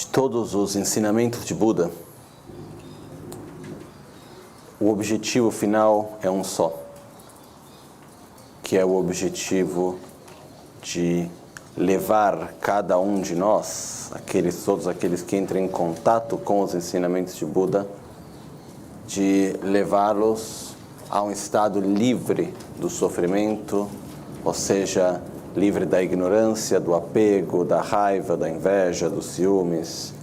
de todos os ensinamentos de Buda, o objetivo final é um só, que é o objetivo de levar cada um de nós, todos aqueles que entram em contato com os ensinamentos de Buda, de levá-los a um estado livre do sofrimento, ou seja, livre da ignorância, do apego, da raiva, da inveja, dos ciúmes,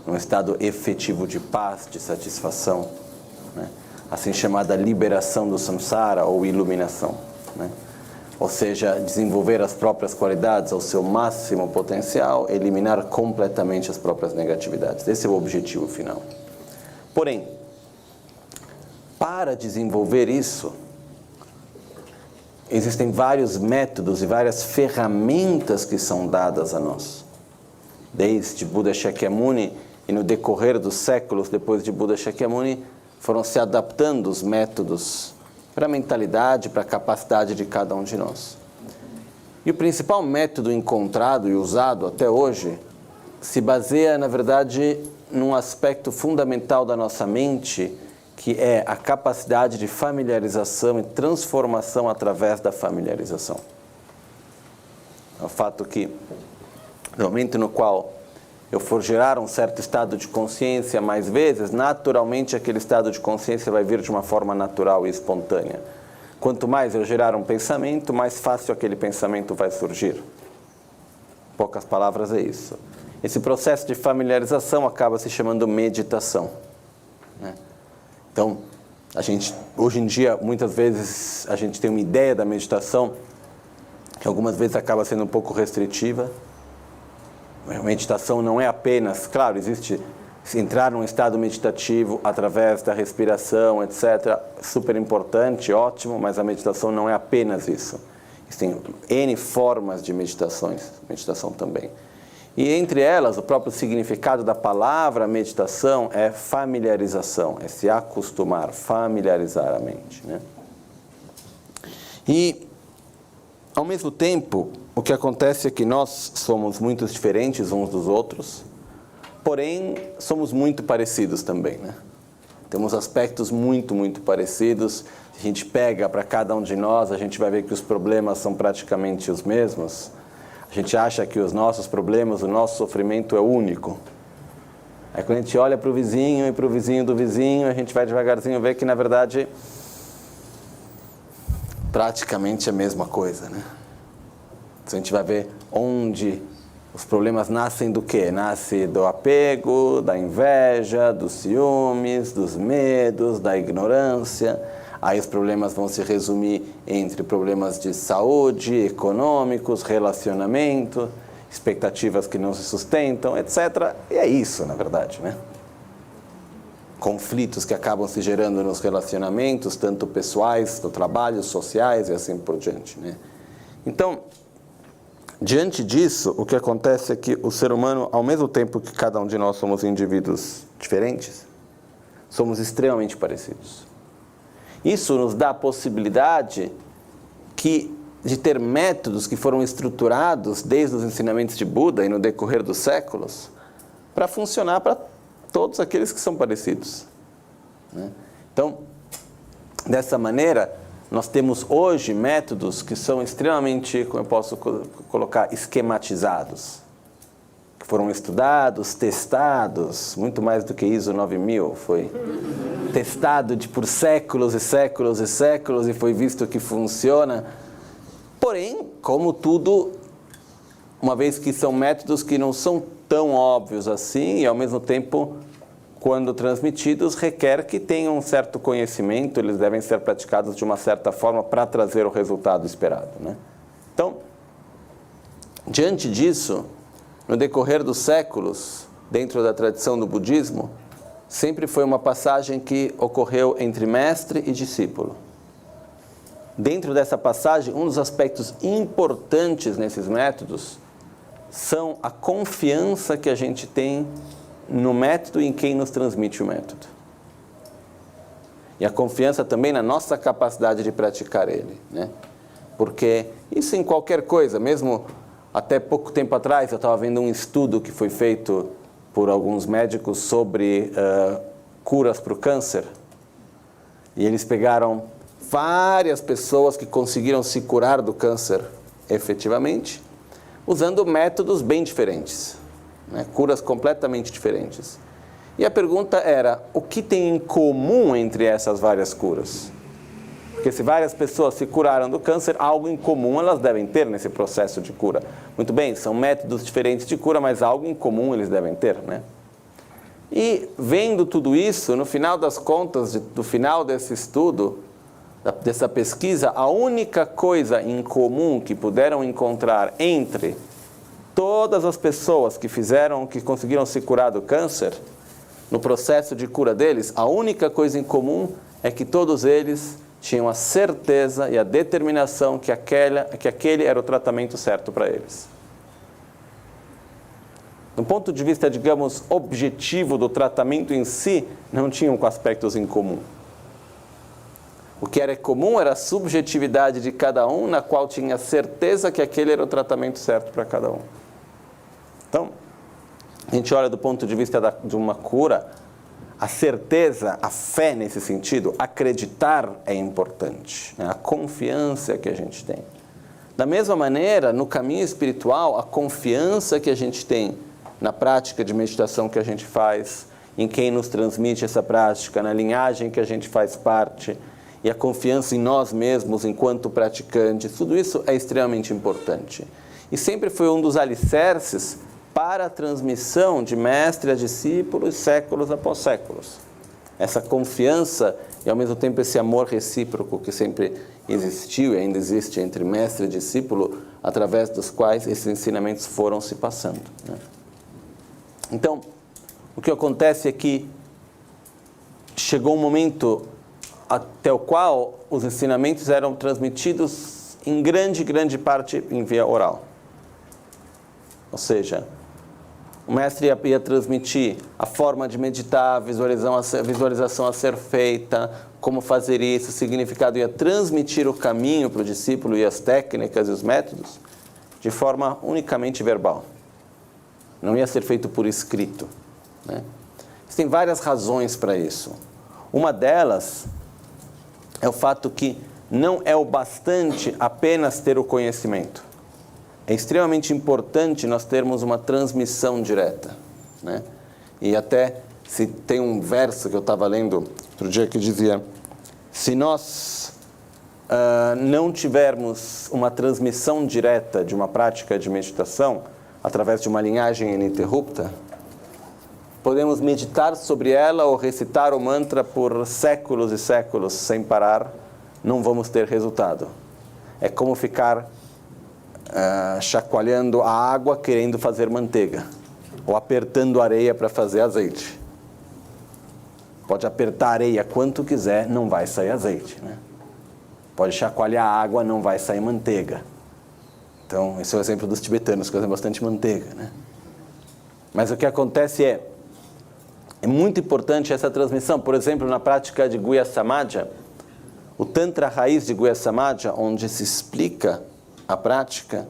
um estado efetivo de paz, de satisfação, né? Assim chamada liberação do samsara ou iluminação, né? Ou seja, desenvolver as próprias qualidades ao seu máximo potencial, eliminar completamente as próprias negatividades. Esse é o objetivo final. Porém, para desenvolver isso, existem vários métodos e várias ferramentas que são dadas a nós. Desde Buda Shakyamuni e no decorrer dos séculos depois de Buda Shakyamuni, foram se adaptando os métodos para a mentalidade, para a capacidade de cada um de nós. E o principal método encontrado e usado até hoje se baseia, na verdade, num aspecto fundamental da nossa mente, que é a capacidade de familiarização e transformação através da familiarização. É o fato que, no momento no qual eu for gerar um certo estado de consciência mais vezes, naturalmente aquele estado de consciência vai vir de uma forma natural e espontânea. Quanto mais eu gerar um pensamento, mais fácil aquele pensamento vai surgir. Em poucas palavras é isso. Esse processo de familiarização acaba se chamando meditação, né? Então, hoje em dia, muitas vezes, a gente tem uma ideia da meditação que algumas vezes acaba sendo um pouco restritiva. A meditação não é apenas, claro, existe entrar num estado meditativo através da respiração, etc. Super importante, ótimo, mas a meditação não é apenas isso. Existem N formas de meditação também. E entre elas, o próprio significado da palavra meditação é familiarização, é se acostumar, familiarizar a mente, né? E, ao mesmo tempo, o que acontece é que nós somos muito diferentes uns dos outros, porém, somos muito parecidos também, né? Temos aspectos muito, muito parecidos. Se a gente pega para cada um de nós, a gente vai ver que os problemas são praticamente os mesmos. A gente acha que os nossos problemas, o nosso sofrimento é único. Aí quando a gente olha para o vizinho e para o vizinho do vizinho, a gente vai devagarzinho ver que, na verdade, praticamente é a mesma coisa, né? Então a gente vai ver onde os problemas nascem do quê? Nasce do apego, da inveja, dos ciúmes, dos medos, da ignorância. Aí os problemas vão se resumir entre problemas de saúde, econômicos, relacionamento, expectativas que não se sustentam, etc. E é isso, na verdade, né? Conflitos que acabam se gerando nos relacionamentos, tanto pessoais, no trabalho, sociais e assim por diante, né? Então, diante disso, o que acontece é que o ser humano, ao mesmo tempo que cada um de nós somos indivíduos diferentes, somos extremamente parecidos. Isso nos dá a possibilidade de ter métodos que foram estruturados desde os ensinamentos de Buda e no decorrer dos séculos para funcionar para todos aqueles que são parecidos, né? Então, dessa maneira, nós temos hoje métodos que são extremamente, como eu posso colocar, esquematizados, que foram estudados, testados, muito mais do que ISO 9000, foi testado por séculos e séculos e séculos e foi visto que funciona. Porém, como tudo, uma vez que são métodos que não são tão óbvios assim e ao mesmo tempo, quando transmitidos, requer que tenham um certo conhecimento, eles devem ser praticados de uma certa forma para trazer o resultado esperado, né? Então, diante disso, no decorrer dos séculos, dentro da tradição do budismo, sempre foi uma passagem que ocorreu entre mestre e discípulo. Dentro dessa passagem, um dos aspectos importantes nesses métodos são a confiança que a gente tem no método e em quem nos transmite o método. E a confiança também na nossa capacidade de praticar ele, né? Porque isso em qualquer coisa, mesmo até pouco tempo atrás, eu estava vendo um estudo que foi feito por alguns médicos sobre curas para o câncer. E eles pegaram várias pessoas que conseguiram se curar do câncer efetivamente, usando métodos bem diferentes, né? Curas completamente diferentes. E a pergunta era, o que tem em comum entre essas várias curas? Porque se várias pessoas se curaram do câncer, algo em comum elas devem ter nesse processo de cura. Muito bem, são métodos diferentes de cura, mas algo em comum eles devem ter, né? E vendo tudo isso, no final das contas, do final desse estudo, dessa pesquisa, a única coisa em comum que puderam encontrar entre todas as pessoas que conseguiram se curar do câncer, no processo de cura deles, a única coisa em comum é que todos eles tinham a certeza e a determinação que aquele era o tratamento certo para eles. Do ponto de vista, digamos, objetivo do tratamento em si, não tinham aspectos em comum. O que era comum era a subjetividade de cada um, na qual tinha certeza que aquele era o tratamento certo para cada um. Então, a gente olha do ponto de vista de uma cura, a certeza, a fé nesse sentido, acreditar é importante, né? A confiança que a gente tem. Da mesma maneira, no caminho espiritual, a confiança que a gente tem na prática de meditação que a gente faz, em quem nos transmite essa prática, na linhagem que a gente faz parte, e a confiança em nós mesmos enquanto praticantes, tudo isso é extremamente importante. E sempre foi um dos alicerces para a transmissão de mestre a discípulos séculos após séculos. Essa confiança e ao mesmo tempo esse amor recíproco que sempre existiu e ainda existe entre mestre e discípulo, através dos quais esses ensinamentos foram se passando, né? Então, o que acontece é que chegou um momento até o qual os ensinamentos eram transmitidos em grande parte em via oral. Ou seja, o mestre ia transmitir a forma de meditar, a visualização a ser feita, como fazer isso, o significado, ia transmitir o caminho para o discípulo e as técnicas e os métodos de forma unicamente verbal. Não ia ser feito por escrito, né? Existem várias razões para isso. Uma delas é o fato que não é o bastante apenas ter o conhecimento. É extremamente importante nós termos uma transmissão direta, né? E até se tem um verso que eu estava lendo outro dia que dizia: se nós não tivermos uma transmissão direta de uma prática de meditação, através de uma linhagem ininterrupta, podemos meditar sobre ela ou recitar o mantra por séculos e séculos sem parar, não vamos ter resultado. É como ficar chacoalhando a água querendo fazer manteiga, ou apertando areia para fazer azeite. Pode apertar areia quanto quiser, não vai sair azeite, né? Pode chacoalhar a água, não vai sair manteiga. Então, esse é o exemplo dos tibetanos, que usam bastante manteiga, né? Mas o que acontece é muito importante essa transmissão. Por exemplo, na prática de Guhya Samadha, o Tantra raiz de Guhya Samadha, onde se explica a prática,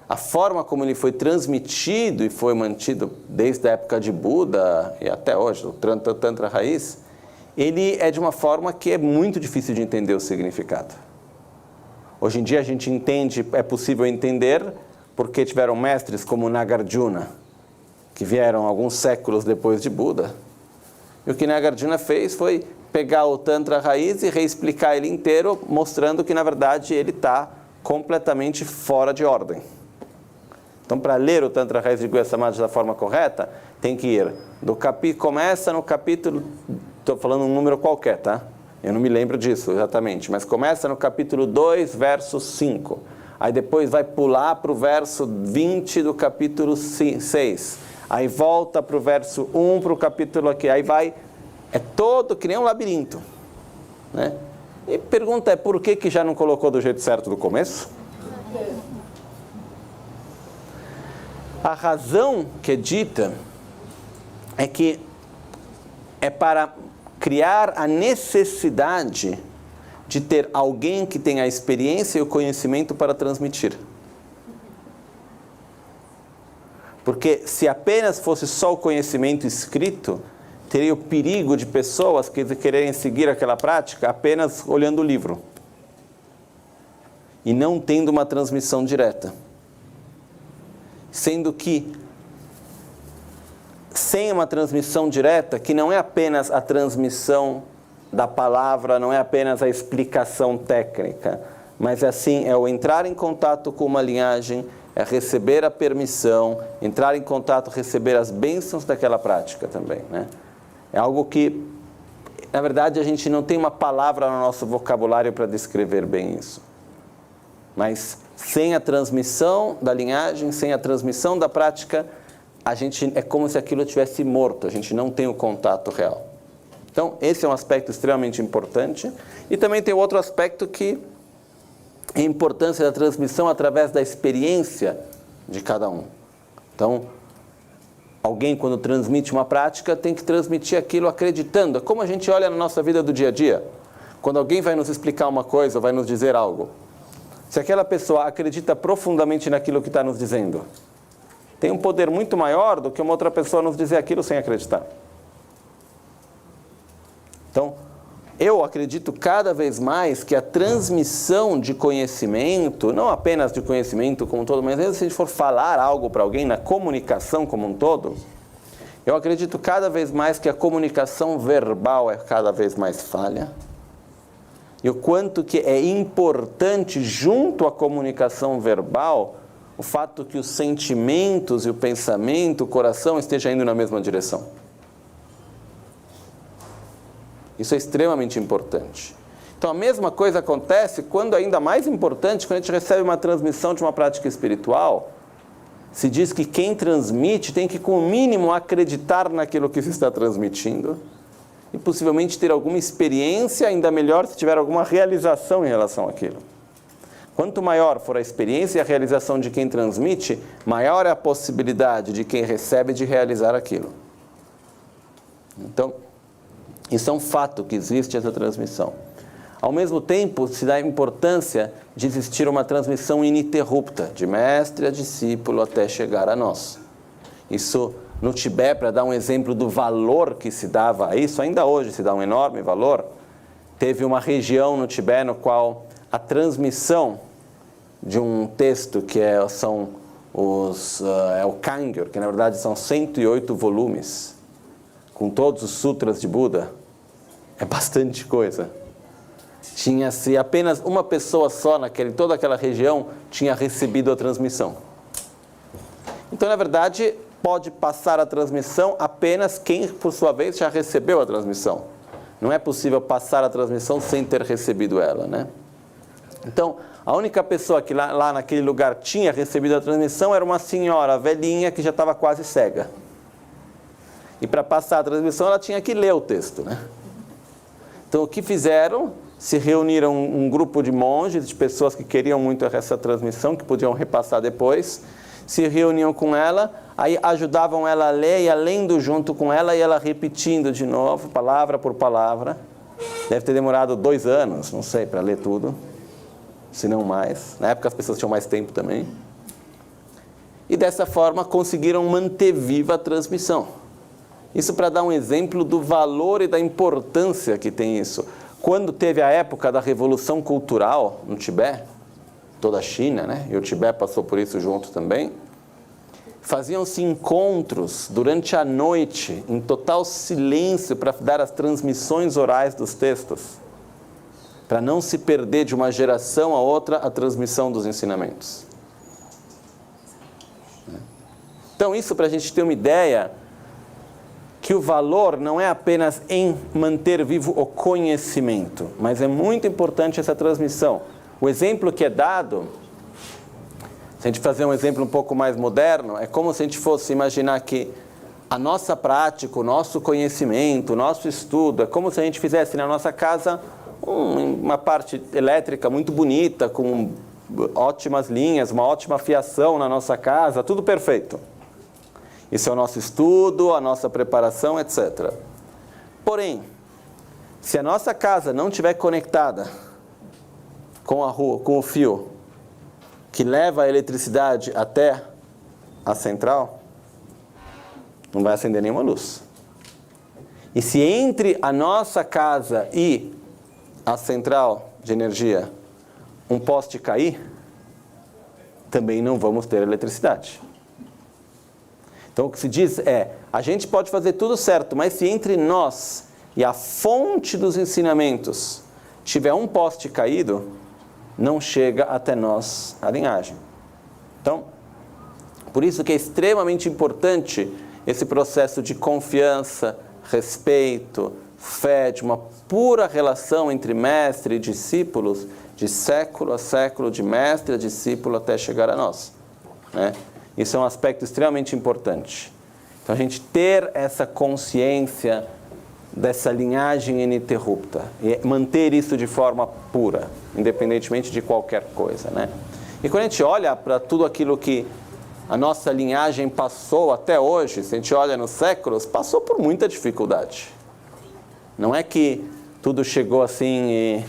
a forma como ele foi transmitido e foi mantido desde a época de Buda e até hoje, o Tantra raiz, ele é de uma forma que é muito difícil de entender o significado. Hoje em dia a gente entende, é possível entender, porque tiveram mestres como Nagarjuna, que vieram alguns séculos depois de Buda. E o que Nagarjuna fez foi pegar o Tantra raiz e reexplicar ele inteiro, mostrando que na verdade ele está completamente fora de ordem. Então, para ler o Tantra raiz de Guhya Samadha da forma correta, tem que ir começa no capítulo, estou falando um número qualquer, tá? Eu não me lembro disso exatamente, mas começa no capítulo 2, verso 5. Aí depois vai pular para o verso 20 do capítulo 6. Aí volta para o verso 1, para o capítulo aqui. Aí vai, é todo que nem um labirinto, né? E a pergunta é, por que já não colocou do jeito certo do começo? A razão que é dita é que é para criar a necessidade de ter alguém que tenha a experiência e o conhecimento para transmitir. Porque se apenas fosse só o conhecimento escrito, teria o perigo de pessoas que quererem seguir aquela prática apenas olhando o livro e não tendo uma transmissão direta. Sendo que, sem uma transmissão direta, que não é apenas a transmissão da palavra, não é apenas a explicação técnica, mas assim é o entrar em contato com uma linhagem, é receber a permissão, entrar em contato, receber as bênçãos daquela prática também, né? É algo que, na verdade, a gente não tem uma palavra no nosso vocabulário para descrever bem isso. Mas sem a transmissão da linhagem, sem a transmissão da prática, a gente é como se aquilo tivesse morto, a gente não tem o contato real. Então, esse é um aspecto extremamente importante. E também tem outro aspecto que é a importância da transmissão através da experiência de cada um. Então, alguém, quando transmite uma prática, tem que transmitir aquilo acreditando. Como a gente olha na nossa vida do dia a dia. Quando alguém vai nos explicar uma coisa, ou vai nos dizer algo, se aquela pessoa acredita profundamente naquilo que está nos dizendo, tem um poder muito maior do que uma outra pessoa nos dizer aquilo sem acreditar. Então, eu acredito cada vez mais que a transmissão de conhecimento, não apenas de conhecimento como um todo, mas mesmo se a gente for falar algo para alguém na comunicação como um todo, eu acredito cada vez mais que a comunicação verbal é cada vez mais falha. E o quanto que é importante, junto à comunicação verbal, o fato que os sentimentos e o pensamento, o coração estejam indo na mesma direção. Isso é extremamente importante. Então, a mesma coisa acontece quando, ainda mais importante, quando a gente recebe uma transmissão de uma prática espiritual, se diz que quem transmite tem que, com o mínimo, acreditar naquilo que se está transmitindo e possivelmente ter alguma experiência, ainda melhor se tiver alguma realização em relação àquilo. Quanto maior for a experiência e a realização de quem transmite, maior é a possibilidade de quem recebe de realizar aquilo. Então, isso é um fato que existe essa transmissão. Ao mesmo tempo, se dá a importância de existir uma transmissão ininterrupta, de mestre a discípulo até chegar a nós. Isso, no Tibete, para dar um exemplo do valor que se dava a isso, ainda hoje se dá um enorme valor, teve uma região no Tibete no qual a transmissão de um texto que é o Kangyur, que na verdade são 108 volumes, com todos os sutras de Buda, é bastante coisa. Tinha-se apenas uma pessoa só toda aquela região tinha recebido a transmissão. Então, na verdade, pode passar a transmissão apenas quem, por sua vez, já recebeu a transmissão. Não é possível passar a transmissão sem ter recebido ela, né? Então, a única pessoa que lá naquele lugar tinha recebido a transmissão era uma senhora velhinha que já estava quase cega. E para passar a transmissão, ela tinha que ler o texto, né? Então, o que fizeram? Se reuniram um grupo de monges, de pessoas que queriam muito essa transmissão, que podiam repassar depois, se reuniam com ela, aí ajudavam ela a ler, e lendo junto com ela, e ela repetindo de novo, palavra por palavra. Deve ter demorado 2 anos, não sei, para ler tudo, se não mais. Na época as pessoas tinham mais tempo também. E dessa forma conseguiram manter viva a transmissão. Isso para dar um exemplo do valor e da importância que tem isso. Quando teve a época da Revolução Cultural no Tibete, toda a China, né? E o Tibete passou por isso junto também, faziam-se encontros durante a noite, em total silêncio, para dar as transmissões orais dos textos, para não se perder de uma geração a outra a transmissão dos ensinamentos. Então, isso para a gente ter uma ideia que o valor não é apenas em manter vivo o conhecimento, mas é muito importante essa transmissão. O exemplo que é dado, se a gente fazer um exemplo um pouco mais moderno, é como se a gente fosse imaginar que a nossa prática, o nosso conhecimento, o nosso estudo, é como se a gente fizesse na nossa casa uma parte elétrica muito bonita, com ótimas linhas, uma ótima fiação na nossa casa, tudo perfeito. Isso é o nosso estudo, a nossa preparação, etc. Porém, se a nossa casa não estiver conectada com a rua, com o fio que leva a eletricidade até a central, não vai acender nenhuma luz. E se entre a nossa casa e a central de energia um poste cair, também não vamos ter eletricidade. Então o que se diz é, a gente pode fazer tudo certo, mas se entre nós e a fonte dos ensinamentos tiver um poste caído, não chega até nós a linhagem. Então, por isso que é extremamente importante esse processo de confiança, respeito, fé, de uma pura relação entre mestre e discípulos, de século a século, de mestre a discípulo até chegar a nós, né? Isso é um aspecto extremamente importante. Então a gente ter essa consciência dessa linhagem ininterrupta e manter isso de forma pura, independentemente de qualquer coisa, né? E quando a gente olha para tudo aquilo que a nossa linhagem passou até hoje, se a gente olha nos séculos, passou por muita dificuldade. Não é que tudo chegou assim e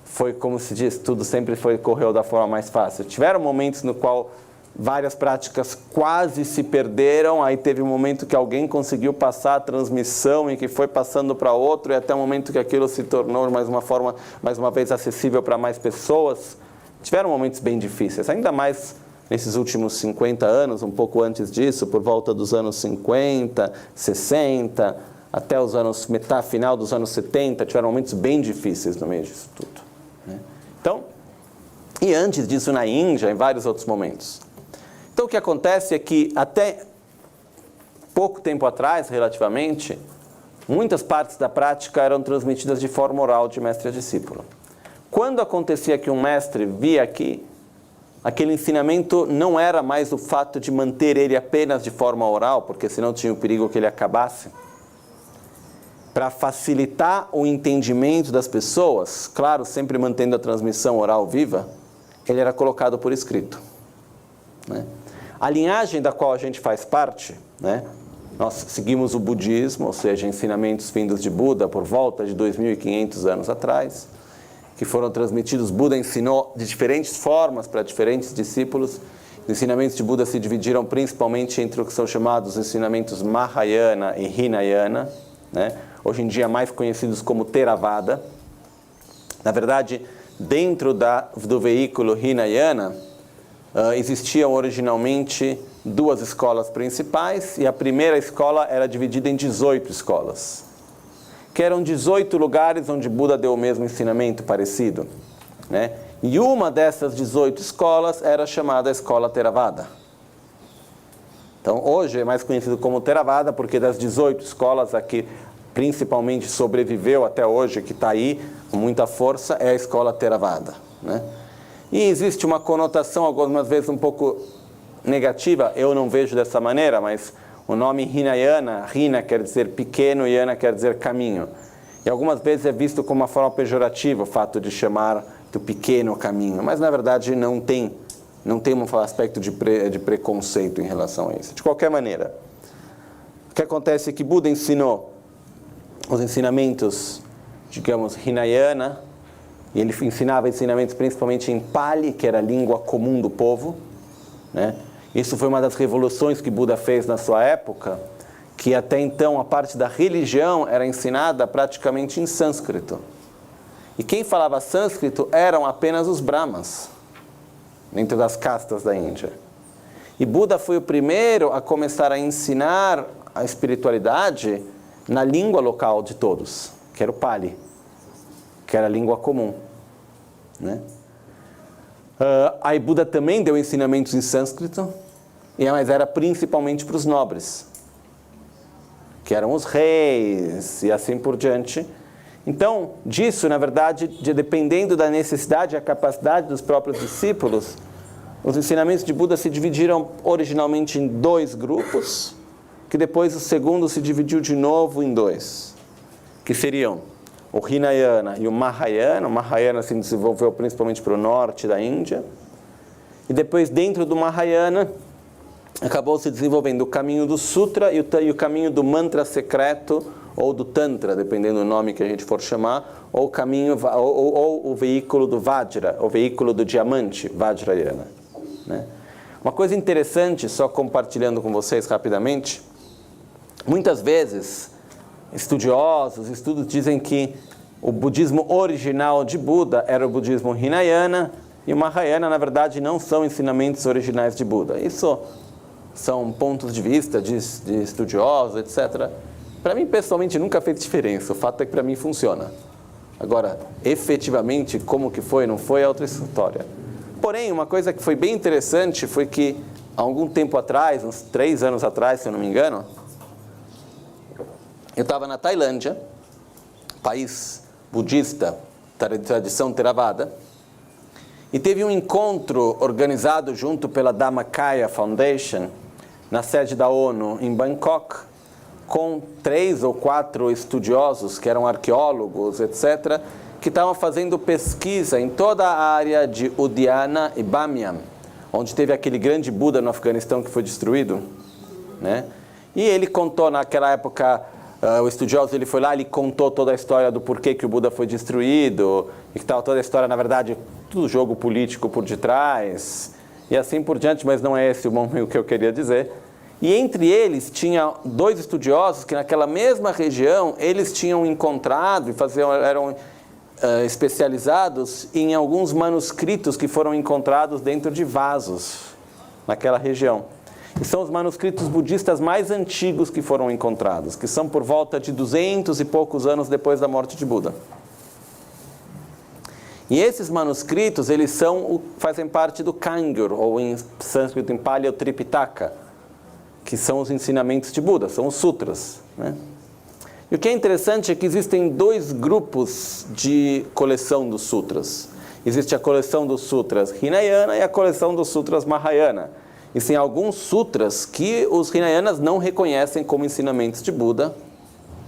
foi, como se diz, tudo sempre correu da forma mais fácil. Tiveram momentos no qual várias práticas quase se perderam, aí teve um momento que alguém conseguiu passar a transmissão e que foi passando para outro, e até o momento que aquilo se tornou mais uma vez acessível para mais pessoas. Tiveram momentos bem difíceis, ainda mais nesses últimos 50 anos, um pouco antes disso, por volta dos anos 50, 60, até os anos, final dos anos 70, tiveram momentos bem difíceis no meio disso tudo, né? Então, e antes disso na Índia, em vários outros momentos. Então o que acontece é que até pouco tempo atrás, relativamente, muitas partes da prática eram transmitidas de forma oral de mestre a discípulo. Quando acontecia que um mestre via aqui, aquele ensinamento não era mais o fato de manter ele apenas de forma oral, porque senão tinha o perigo que ele acabasse. Para facilitar o entendimento das pessoas, claro, sempre mantendo a transmissão oral viva, ele era colocado por escrito, né? A linhagem da qual a gente faz parte, né? Nós seguimos o budismo, ou seja, ensinamentos vindos de Buda por volta de 2.500 anos atrás, que foram transmitidos. Buda ensinou de diferentes formas para diferentes discípulos. Os ensinamentos de Buda se dividiram principalmente entre o que são chamados ensinamentos Mahayana e Hinayana, né? Hoje em dia mais conhecidos como Theravada. Na verdade, dentro do veículo Hinayana, existiam originalmente duas escolas principais, e a primeira escola era dividida em 18 escolas, que eram 18 lugares onde Buda deu o mesmo ensinamento parecido, né? E uma dessas 18 escolas era chamada Escola Theravada. Então hoje é mais conhecido como Theravada, porque das 18 escolas aqui principalmente sobreviveu até hoje, que está aí com muita força, é a Escola Theravada, né? E existe uma conotação algumas vezes um pouco negativa, eu não vejo dessa maneira, mas o nome Hinayana, Hina quer dizer pequeno, Yana quer dizer caminho. E algumas vezes é visto como uma forma pejorativa o fato de chamar do pequeno caminho, mas na verdade não tem um aspecto de preconceito em relação a isso. De qualquer maneira, o que acontece é que Buda ensinou os ensinamentos, digamos, Hinayana, e ele ensinava ensinamentos principalmente em Pali, que era a língua comum do povo, né? Isso foi uma das revoluções que Buda fez na sua época, que até então a parte da religião era ensinada praticamente em sânscrito. E quem falava sânscrito eram apenas os brahmas, dentro das castas da Índia. E Buda foi o primeiro a começar a ensinar a espiritualidade na língua local de todos, que era o Pali, que era a língua comum, né? Aí Buda também deu ensinamentos em sânscrito, mas era principalmente para os nobres, que eram os reis e assim por diante. Então, disso, na verdade, dependendo da necessidade e a capacidade dos próprios discípulos, os ensinamentos de Buda se dividiram originalmente em 2 grupos, que depois o segundo se dividiu de novo em 2, que seriam o Hinayana e o Mahayana. O Mahayana se desenvolveu principalmente para o norte da Índia. E depois, dentro do Mahayana, acabou se desenvolvendo o caminho do Sutra e o caminho do mantra secreto, ou do Tantra, dependendo do nome que a gente for chamar, ou o veículo do Vajra, o veículo do diamante, Vajrayana, né? Uma coisa interessante, só compartilhando com vocês rapidamente, muitas vezes, estudos dizem que o budismo original de Buda era o budismo Hinayana, e o Mahayana, na verdade, não são ensinamentos originais de Buda. Isso são pontos de vista de estudiosos, etc. Para mim, pessoalmente, nunca fez diferença. O fato é que para mim funciona. Agora, efetivamente, como que foi, não foi, é outra história. Porém, uma coisa que foi bem interessante foi que, há algum tempo atrás, uns 3 anos atrás, se eu não me engano, eu estava na Tailândia, país budista, tradição Theravada, e teve um encontro organizado junto pela Dhammakaya Foundation, na sede da ONU em Bangkok, com 3 ou 4 estudiosos, que eram arqueólogos, etc., que estavam fazendo pesquisa em toda a área de Udhyana e Bamyan, onde teve aquele grande Buda no Afeganistão que foi destruído, né? E ele contou naquela época, o estudioso, ele foi lá, ele contou toda a história do porquê que o Buda foi destruído, e que estava toda a história, na verdade, tudo jogo político por detrás, e assim por diante, mas não é esse o momento que eu queria dizer. E entre eles tinha 2 estudiosos que naquela mesma região, eles tinham encontrado e eram especializados em alguns manuscritos que foram encontrados dentro de vasos naquela região. E são os manuscritos budistas mais antigos que foram encontrados, que são por volta de 200 e poucos anos depois da morte de Buda. E esses manuscritos, eles fazem parte do Kangyur, ou em sânscrito, em Pali, o Tripitaka, que são os ensinamentos de Buda, são os sutras, né? E o que é interessante é que existem 2 grupos de coleção dos sutras. Existe a coleção dos sutras Hinayana e a coleção dos sutras Mahayana. E tem alguns sutras que os Hinayanas não reconhecem como ensinamentos de Buda,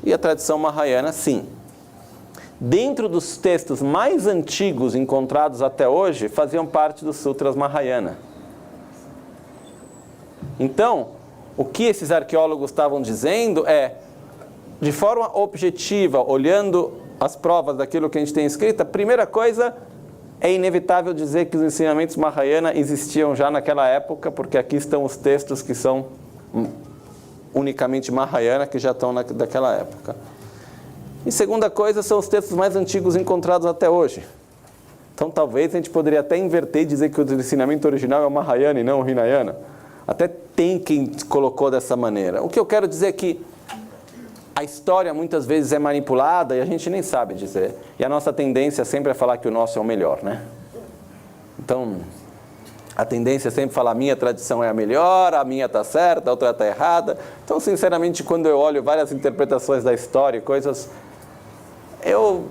e a tradição Mahayana sim. Dentro dos textos mais antigos encontrados até hoje, faziam parte dos sutras Mahayana. Então, o que esses arqueólogos estavam dizendo é, de forma objetiva, olhando as provas daquilo que a gente tem escrito, a primeira coisa é inevitável dizer que os ensinamentos Mahayana existiam já naquela época, porque aqui estão os textos que são unicamente Mahayana, que já estão daquela época. E segunda coisa, são os textos mais antigos encontrados até hoje. Então talvez a gente poderia até inverter e dizer que o ensinamento original é o Mahayana e não o Hinayana. Até tem quem colocou dessa maneira. O que eu quero dizer é que a história muitas vezes é manipulada e a gente nem sabe dizer. E a nossa tendência sempre é falar que o nosso é o melhor, né? Então, a tendência é sempre falar, a minha tradição é a melhor, a minha está certa, a outra está errada. Então, sinceramente, quando eu olho várias interpretações da história e coisas, eu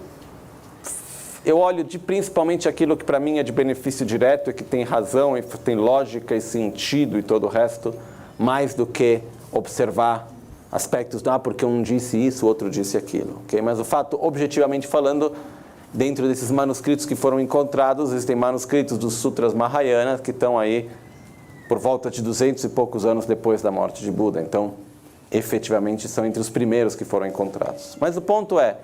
olho principalmente aquilo que para mim é de benefício direto e que tem razão e tem lógica e sentido e todo o resto, mais do que observar aspectos, porque um disse isso, o outro disse aquilo. Okay? Mas o fato, objetivamente falando, dentro desses manuscritos que foram encontrados, existem manuscritos dos Sutras Mahayana que estão aí por volta de 200 e poucos anos depois da morte de Buda. Então, efetivamente, são entre os primeiros que foram encontrados. Mas o ponto é,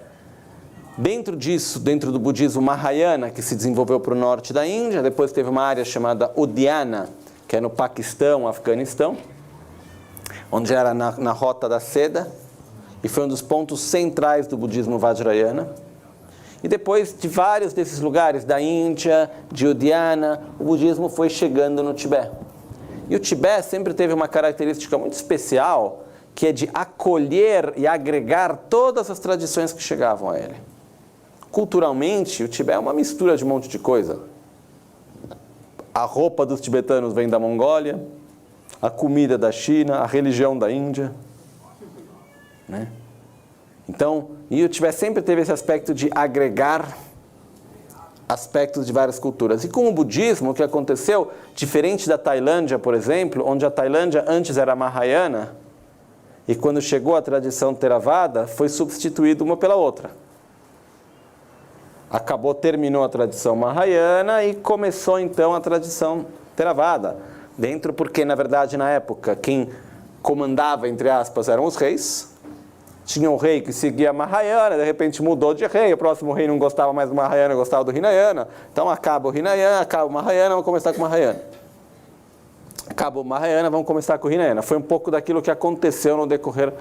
dentro disso, dentro do budismo Mahayana, que se desenvolveu para o norte da Índia, depois teve uma área chamada Udhyana, que é no Paquistão, Afeganistão, onde era na Rota da Seda, e foi um dos pontos centrais do budismo Vajrayana. E depois de vários desses lugares, da Índia, de Udhyana, o budismo foi chegando no Tibete. E o Tibete sempre teve uma característica muito especial, que é de acolher e agregar todas as tradições que chegavam a ele. Culturalmente, o Tibete é uma mistura de um monte de coisa. A roupa dos tibetanos vem da Mongólia, a comida da China, a religião da Índia, né? Então, e o Tibete sempre teve esse aspecto de agregar aspectos de várias culturas. E com o budismo, o que aconteceu, diferente da Tailândia, por exemplo, onde a Tailândia antes era Mahayana, e quando chegou a tradição Theravada, foi substituída uma pela outra. Terminou a tradição Mahayana e começou então a tradição Theravada. Dentro, porque na verdade na época quem comandava, entre aspas, eram os reis. Tinha um rei que seguia Mahayana, de repente mudou de rei, o próximo rei não gostava mais do Mahayana, gostava do Hinayana. Então acaba o Hinayana, acaba o Mahayana, vamos começar com o Mahayana. Acaba o Mahayana, vamos começar com o Hinayana. Foi um pouco daquilo que aconteceu no decorrer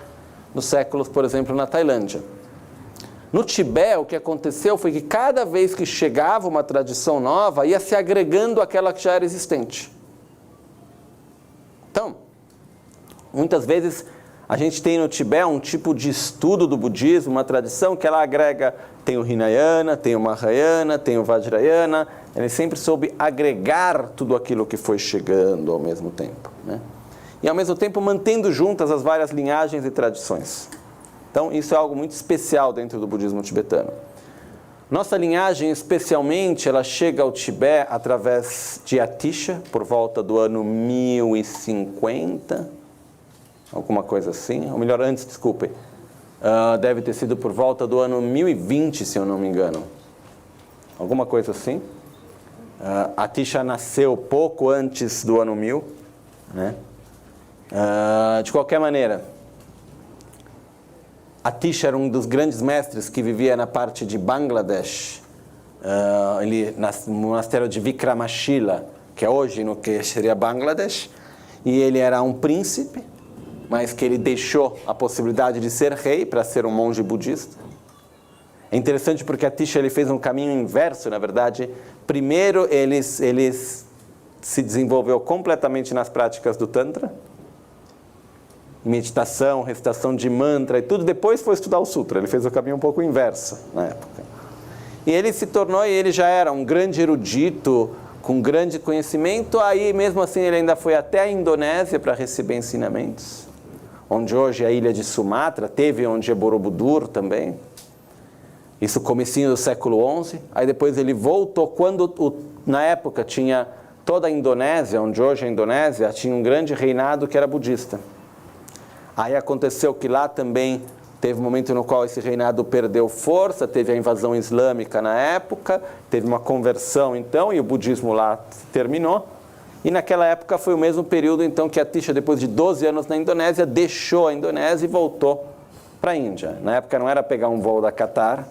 nos séculos, por exemplo, na Tailândia. No Tibete, o que aconteceu foi que cada vez que chegava uma tradição nova, ia se agregando àquela que já era existente. Então, muitas vezes a gente tem no Tibete um tipo de estudo do budismo, uma tradição que ela agrega, tem o Hinayana, tem o Mahayana, tem o Vajrayana, ele sempre soube agregar tudo aquilo que foi chegando ao mesmo tempo, né? E ao mesmo tempo mantendo juntas as várias linhagens e tradições. Então isso é algo muito especial dentro do budismo tibetano. Nossa linhagem, especialmente, ela chega ao Tibete através de Atisha, por volta do ano 1050, alguma coisa assim, ou melhor, antes, desculpem, deve ter sido por volta do ano 1020, se eu não me engano, alguma coisa assim. Atisha nasceu pouco antes do ano 1000, né? De qualquer maneira, Atisha era um dos grandes mestres que vivia na parte de Bangladesh, no monastério de Vikramashila, que é hoje no que seria Bangladesh, e ele era um príncipe, mas que ele deixou a possibilidade de ser rei para ser um monge budista. É interessante porque Atisha ele fez um caminho inverso, na verdade. Primeiro ele se desenvolveu completamente nas práticas do Tantra, meditação, recitação de mantra e tudo, depois foi estudar o Sutra. Ele fez o caminho um pouco inverso na época. E ele se tornou, e ele já era um grande erudito, com grande conhecimento, aí mesmo assim ele ainda foi até a Indonésia para receber ensinamentos, onde hoje é a ilha de Sumatra, teve onde é Borobudur também, isso comecinho do século XI, aí depois ele voltou, na época tinha toda a Indonésia, onde hoje é a Indonésia, tinha um grande reinado que era budista. Aí aconteceu que lá também teve um momento no qual esse reinado perdeu força, teve a invasão islâmica na época, teve uma conversão então, e o budismo lá terminou. E naquela época foi o mesmo período então que Atisha, depois de 12 anos na Indonésia, deixou a Indonésia e voltou para a Índia. Na época não era pegar um voo da Qatar,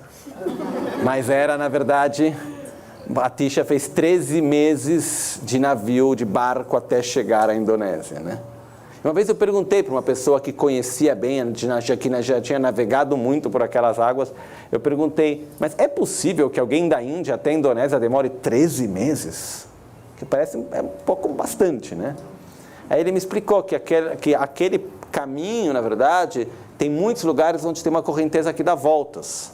mas era, na verdade, Atisha fez 13 meses de navio, de barco, até chegar à Indonésia, né? Uma vez eu perguntei para uma pessoa que conhecia bem, que já tinha navegado muito por aquelas águas, eu perguntei, mas é possível que alguém da Índia até a Indonésia demore 13 meses? Que parece um pouco bastante, né? Aí ele me explicou que aquele caminho, na verdade, tem muitos lugares onde tem uma correnteza que dá voltas.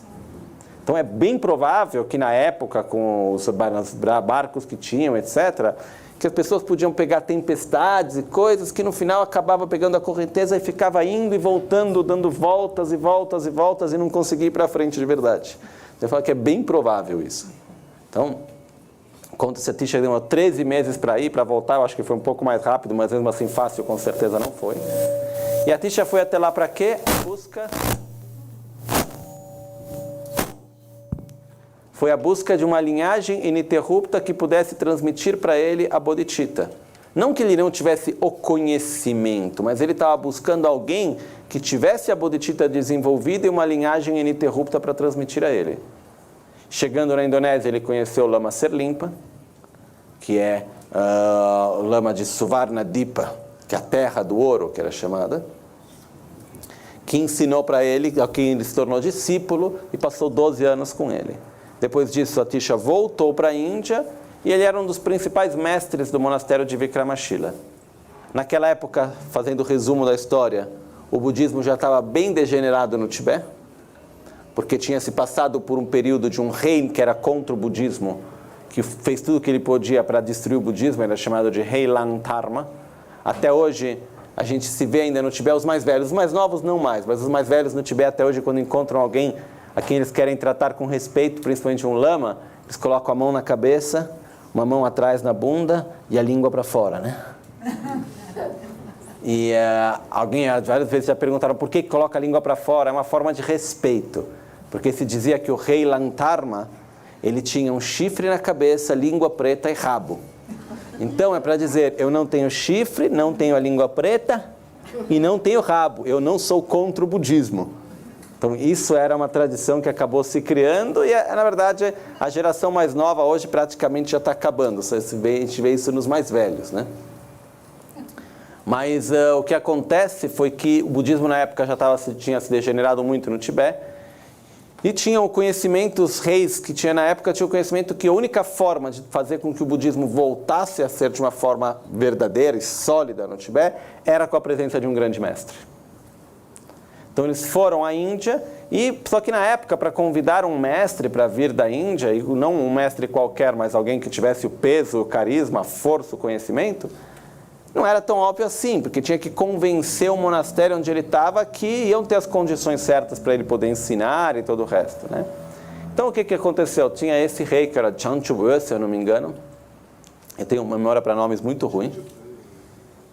Então é bem provável que na época, com os barcos que tinham, etc., que as pessoas podiam pegar tempestades e coisas que no final acabava pegando a correnteza e ficava indo e voltando, dando voltas e voltas e voltas e não conseguia ir para frente de verdade. Eu falo que é bem provável isso. Então, quando a Atisha demorou 13 meses para ir, para voltar, eu acho que foi um pouco mais rápido, mas mesmo assim fácil com certeza não foi. E a Atisha foi até lá para quê? Foi a busca de uma linhagem ininterrupta que pudesse transmitir para ele a Bodhicitta. Não que ele não tivesse o conhecimento, mas ele estava buscando alguém que tivesse a Bodhicitta desenvolvida e uma linhagem ininterrupta para transmitir a ele. Chegando na Indonésia, ele conheceu o Lama Serlimpa, que é o Lama de Suvarnadipa, que é a terra do ouro, que era chamada, que ensinou para ele, a quem ele se tornou discípulo e passou 12 anos com ele. Depois disso, Atisha voltou para a Índia e ele era um dos principais mestres do monastério de Vikramashila. Naquela época, fazendo o resumo da história, o budismo já estava bem degenerado no Tibete, porque tinha se passado por um período de um rei que era contra o budismo, que fez tudo o que ele podia para destruir o budismo, era chamado de Rei Langtarma. Até hoje, a gente se vê ainda no Tibete os mais velhos, os mais novos não mais, mas os mais velhos no Tibete até hoje, quando encontram alguém a quem eles querem tratar com respeito, principalmente um lama, eles colocam a mão na cabeça, uma mão atrás na bunda e a língua para fora, né? E alguém várias vezes já perguntaram por que coloca a língua para fora. É uma forma de respeito, porque se dizia que o rei Langtarma, ele tinha um chifre na cabeça, língua preta e rabo. Então é para dizer, eu não tenho chifre, não tenho a língua preta e não tenho rabo, eu não sou contra o budismo. Então isso era uma tradição que acabou se criando e, na verdade, a geração mais nova hoje praticamente já está acabando. A gente vê isso nos mais velhos, né? Mas o que acontece foi que o budismo na época já tinha se degenerado muito no Tibete, e tinham conhecimento, os reis que tinha na época tinham o conhecimento que a única forma de fazer com que o budismo voltasse a ser de uma forma verdadeira e sólida no Tibete era com a presença de um grande mestre. Então eles foram à Índia, só que na época, para convidar um mestre para vir da Índia, e não um mestre qualquer, mas alguém que tivesse o peso, o carisma, a força, o conhecimento, não era tão óbvio assim, porque tinha que convencer o monastério onde ele estava que iam ter as condições certas para ele poder ensinar e todo o resto, né? Então o que aconteceu? Tinha esse rei que era Chanchubu, se eu não me engano. Eu tenho uma memória para nomes muito ruim.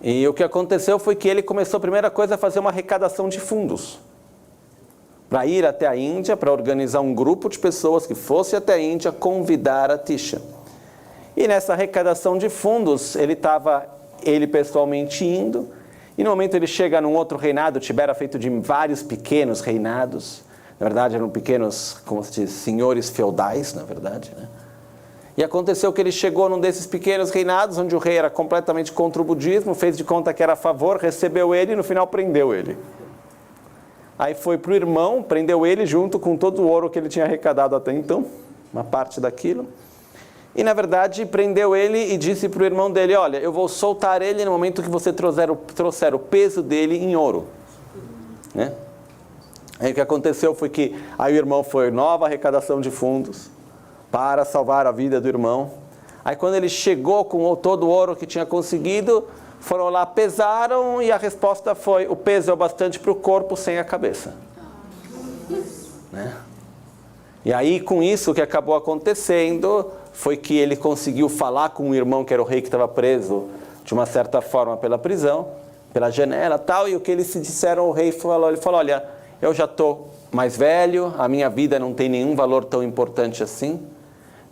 E o que aconteceu foi que ele começou a primeira coisa a fazer uma arrecadação de fundos para ir até a Índia, para organizar um grupo de pessoas que fosse até a Índia convidar Atisha. E nessa arrecadação de fundos, ele pessoalmente indo, e no momento ele chega num outro reinado. O Tibete era feito de vários pequenos reinados, na verdade eram pequenos, como se diz, senhores feudais, na verdade, né? E aconteceu que ele chegou num desses pequenos reinados, onde o rei era completamente contra o budismo, fez de conta que era a favor, recebeu ele e no final prendeu ele. Aí foi para o irmão, prendeu ele junto com todo o ouro que ele tinha arrecadado até então, uma parte daquilo. E na verdade prendeu ele e disse para o irmão dele: olha, eu vou soltar ele no momento que você trouxer o peso dele em ouro, né? Aí o que aconteceu foi que aí o irmão foi nova arrecadação de fundos para salvar a vida do irmão. Aí quando ele chegou com todo o ouro que tinha conseguido, foram lá, pesaram, e a resposta foi: o peso é o bastante para o corpo sem a cabeça, né? E aí com isso o que acabou acontecendo foi que ele conseguiu falar com o irmão, que era o rei que estava preso de uma certa forma pela prisão, pela janela e tal, e o que eles se disseram ao rei, ele falou: olha, eu já estou mais velho, a minha vida não tem nenhum valor tão importante assim,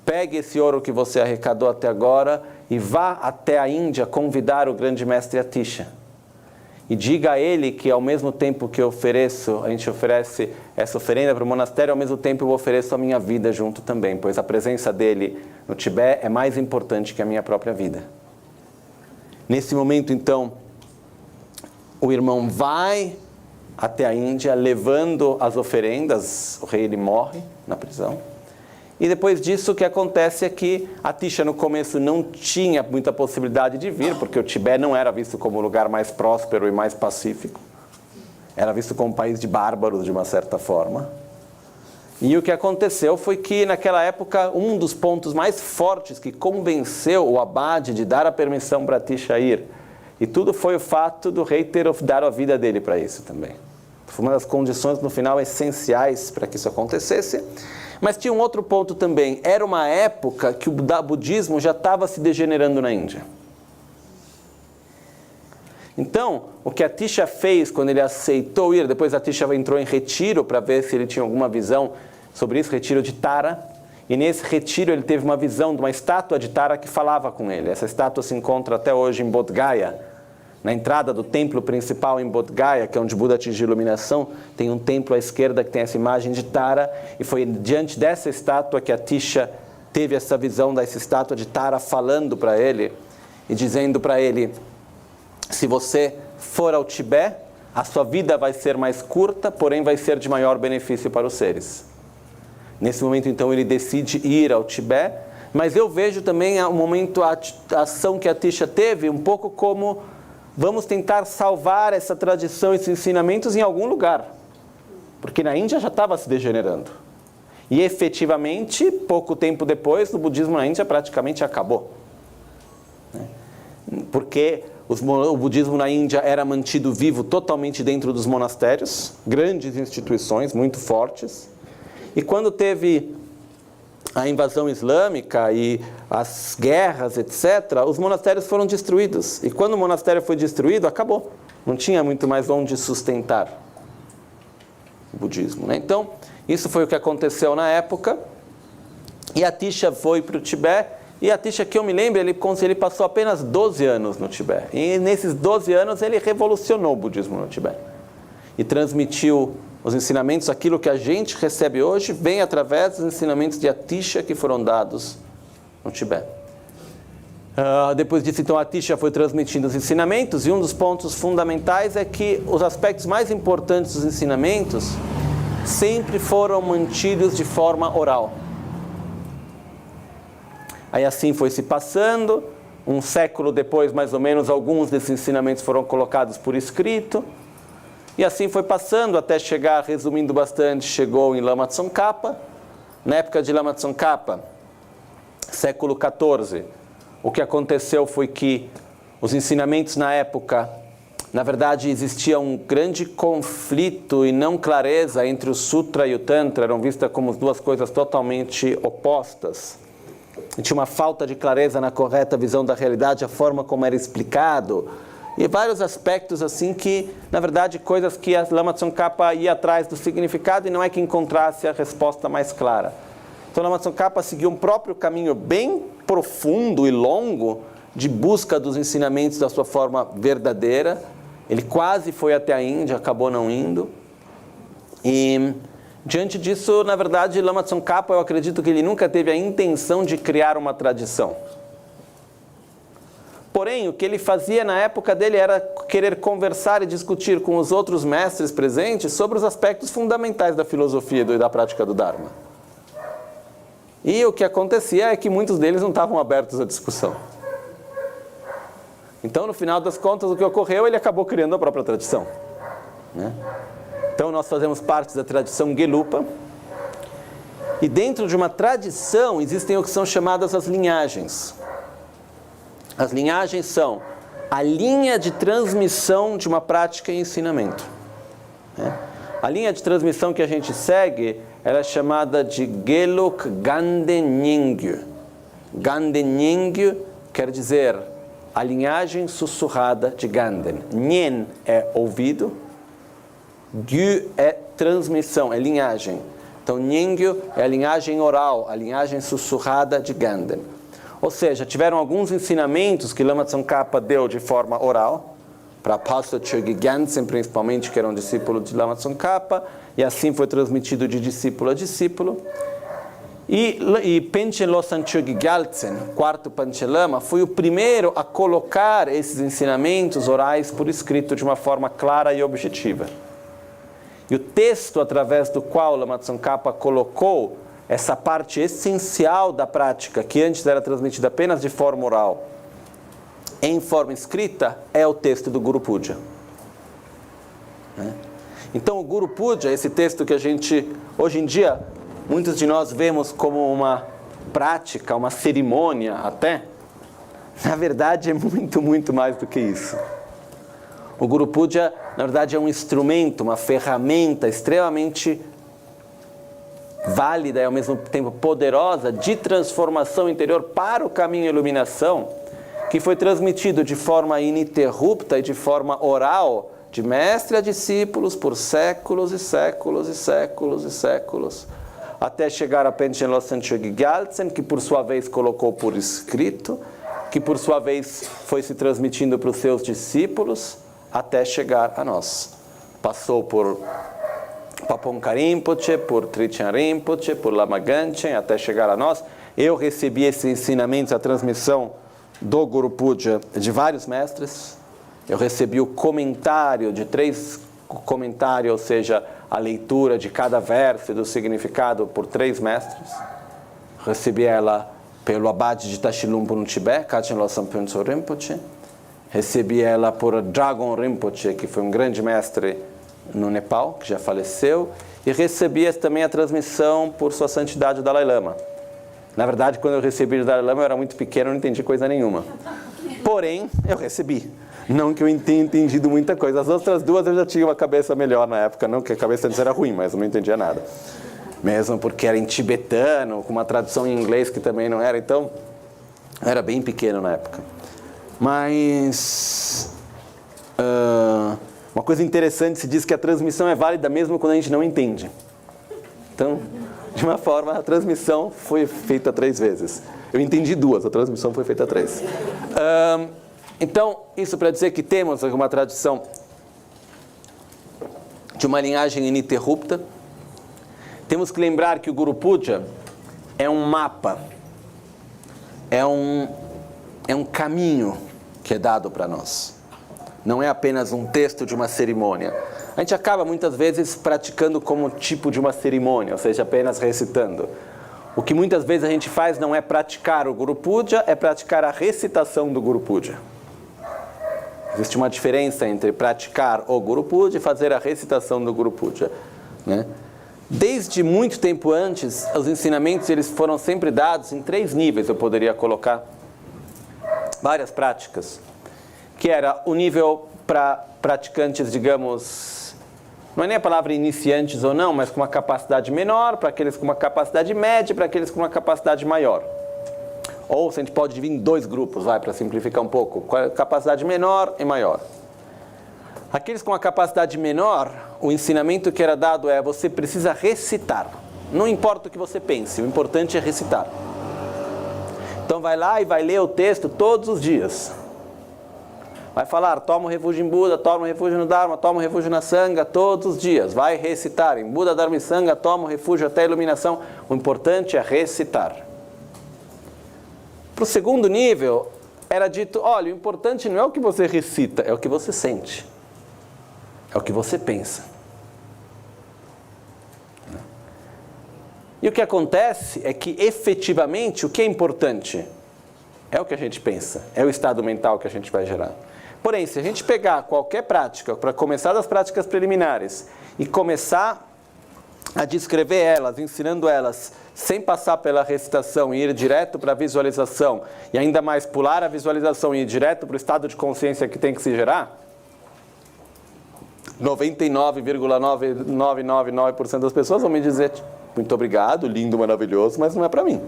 pegue esse ouro que você arrecadou até agora e vá até a Índia convidar o grande mestre Atisha. E diga a ele que ao mesmo tempo que a gente oferece essa oferenda para o monastério, ao mesmo tempo eu ofereço a minha vida junto também, pois a presença dele no Tibete é mais importante que a minha própria vida. Nesse momento, então, o irmão vai até a Índia levando as oferendas, o rei ele morre na prisão. E depois disso o que acontece é que Atisha no começo não tinha muita possibilidade de vir, porque o Tibete não era visto como o lugar mais próspero e mais pacífico. Era visto como um país de bárbaros, de uma certa forma. E o que aconteceu foi que naquela época um dos pontos mais fortes que convenceu o abade de dar a permissão para Atisha ir, e tudo foi o fato do rei ter dado a vida dele para isso também. Foi uma das condições no final essenciais para que isso acontecesse. Mas tinha um outro ponto também. Era uma época que o budismo já estava se degenerando na Índia. Então, o que Atisha fez quando ele aceitou ir, depois Atisha entrou em retiro para ver se ele tinha alguma visão sobre isso, retiro de Tara. E nesse retiro ele teve uma visão de uma estátua de Tara que falava com ele. Essa estátua se encontra até hoje em Bodh Gaya. Na entrada do templo principal em Bodh Gaya, que é onde Buda atingiu iluminação, tem um templo à esquerda que tem essa imagem de Tara, e foi diante dessa estátua que Atisha teve essa visão dessa estátua de Tara falando para ele e dizendo para ele: se você for ao Tibete, a sua vida vai ser mais curta, porém vai ser de maior benefício para os seres. Nesse momento, então, ele decide ir ao Tibete, mas eu vejo também o momento, a ação que Atisha teve, um pouco como: vamos tentar salvar essa tradição, esses ensinamentos em algum lugar. Porque na Índia já estava se degenerando. E efetivamente, pouco tempo depois, o budismo na Índia praticamente acabou. Porque o budismo na Índia era mantido vivo totalmente dentro dos monastérios, grandes instituições, muito fortes. E quando teve a invasão islâmica e as guerras, etc., os monastérios foram destruídos. E quando o monastério foi destruído, acabou. Não tinha muito mais onde sustentar o budismo, né? Então, isso foi o que aconteceu na época. E Atisha foi para o Tibete. E Atisha, que eu me lembro, ele passou apenas 12 anos no Tibete. E nesses 12 anos ele revolucionou o budismo no Tibete. E transmitiu os ensinamentos, aquilo que a gente recebe hoje, vem através dos ensinamentos de Atisha que foram dados no Tibete. Depois disso, então, Atisha foi transmitindo os ensinamentos, e um dos pontos fundamentais é que os aspectos mais importantes dos ensinamentos sempre foram mantidos de forma oral. Aí assim foi se passando, um século depois, mais ou menos, alguns desses ensinamentos foram colocados por escrito, e assim foi passando até chegar, resumindo bastante, chegou em Lama Tsongkhapa. Na época de Lama Tsongkhapa, século XIV, o que aconteceu foi que os ensinamentos na época, na verdade, existia um grande conflito e não clareza entre o Sutra e o Tantra, eram vistas como duas coisas totalmente opostas. E tinha uma falta de clareza na correta visão da realidade, a forma como era explicado, e vários aspectos assim que, na verdade, coisas que a Lama Tsongkhapa ia atrás do significado e não é que encontrasse a resposta mais clara. Então, Lama Tsongkhapa seguiu um próprio caminho bem profundo e longo de busca dos ensinamentos da sua forma verdadeira. Ele quase foi até a Índia, acabou não indo. E, diante disso, na verdade, Lama Tsongkhapa, eu acredito que ele nunca teve a intenção de criar uma tradição. Porém, o que ele fazia na época dele era querer conversar e discutir com os outros mestres presentes sobre os aspectos fundamentais da filosofia e da prática do Dharma. E o que acontecia é que muitos deles não estavam abertos à discussão. Então, no final das contas, o que ocorreu, ele acabou criando a própria tradição, né? Então, nós fazemos parte da tradição Gelupa. E dentro de uma tradição, existem o que são chamadas as linhagens. As linhagens são a linha de transmissão de uma prática e ensinamento, né? A linha de transmissão que a gente segue, ela é chamada de Geluk Ganden Nyingyo. Ganden Nyingyo quer dizer a linhagem sussurrada de Ganden. Nyen é ouvido, Gyu é transmissão, é linhagem. Então, Nyingyo é a linhagem oral, a linhagem sussurrada de Ganden. Ou seja, tiveram alguns ensinamentos que Lama Tsongkhapa deu de forma oral, para Pastor Chögyam Gyaltsen, principalmente, que era um discípulo de Lama Tsongkhapa, e assim foi transmitido de discípulo a discípulo. E Panchen Losang Chögyam Gyaltsen, quarto Panchalama, foi o primeiro a colocar esses ensinamentos orais por escrito de uma forma clara e objetiva. E o texto através do qual Lama Tsongkhapa colocou essa parte essencial da prática, que antes era transmitida apenas de forma oral, em forma escrita, é o texto do Guru Puja. Então, o Guru Puja, esse texto que a gente, hoje em dia, muitos de nós vemos como uma prática, uma cerimônia até, na verdade é muito, muito mais do que isso. O Guru Puja, na verdade, é um instrumento, uma ferramenta extremamente válida e ao mesmo tempo poderosa de transformação interior para o caminho e iluminação, que foi transmitido de forma ininterrupta e de forma oral, de mestre a discípulos por séculos e séculos e séculos e séculos, até chegar a Panchen Losang Chögyam Gyaltsen, que por sua vez colocou por escrito, que por sua vez foi se transmitindo para os seus discípulos, até chegar a nós. Passou por Paponka Rinpoche, por Trichan Rinpoche, por Lama Ganchen, até chegar a nós. Eu recebi esses ensinamentos, a transmissão do Guru Puja de vários mestres. Eu recebi o comentário de 3 comentários, ou seja, a leitura de cada verso e do significado por 3 mestres. Recebi ela pelo abade de Tashilhunpo no Tibete, Kachen Losang Pönso Rinpoche. Recebi ela por Dragon Rinpoche, que foi um grande mestre no Nepal, que já faleceu. E recebi também a transmissão por Sua Santidade o Dalai Lama. Na verdade, quando eu recebi o Dalai Lama, eu era muito pequeno, não entendi coisa nenhuma. Porém, eu recebi. Não que eu tenha entendido muita coisa. As outras 2 eu já tinha uma cabeça melhor na época. Não que a cabeça antes era ruim, mas eu não entendia nada. Mesmo porque era em tibetano, com uma tradução em inglês que também não era. Então, eu era bem pequeno na época. Mas uma coisa interessante, se diz que a transmissão é válida mesmo quando a gente não entende. Então, de uma forma, a transmissão foi feita 3 vezes. Eu entendi 2, a transmissão foi feita 3. Então, isso para dizer que temos uma tradição de uma linhagem ininterrupta. Temos que lembrar que o Guru Puja é um mapa, é um é um caminho que é dado para nós. Não é apenas um texto de uma cerimônia. A gente acaba muitas vezes praticando como tipo de uma cerimônia, ou seja, apenas recitando. O que muitas vezes a gente faz não é praticar o Guru Puja, é praticar a recitação do Guru Puja. Existe uma diferença entre praticar o Guru Puja e fazer a recitação do Guru Puja, né? Desde muito tempo antes, os ensinamentos eles foram sempre dados em 3 níveis, eu poderia colocar várias práticas, que era o nível para praticantes, digamos, não é nem a palavra iniciantes ou não, mas com uma capacidade menor, para aqueles com uma capacidade média, para aqueles com uma capacidade maior. Ou se a gente pode dividir em 2 grupos, para simplificar um pouco, capacidade menor e maior. Aqueles com a capacidade menor, o ensinamento que era dado é: você precisa recitar. Não importa o que você pense, o importante é recitar. Então vai lá e vai ler o texto todos os dias. Vai falar: toma um refúgio em Buda, toma um refúgio no Dharma, toma um refúgio na Sangha, todos os dias. Vai recitar. Em Buda, Dharma e Sangha, toma um refúgio até a iluminação. O importante é recitar. Para o segundo nível, era dito: olha, o importante não é o que você recita, é o que você sente. É o que você pensa. E o que acontece é que, efetivamente, o que é importante é o que a gente pensa, é o estado mental que a gente vai gerar. Porém, se a gente pegar qualquer prática, para começar das práticas preliminares, e começar a descrever elas, ensinando elas, sem passar pela recitação e ir direto para a visualização, e ainda mais pular a visualização e ir direto para o estado de consciência que tem que se gerar, 99,9999% das pessoas vão me dizer: muito obrigado, lindo, maravilhoso, mas não é para mim.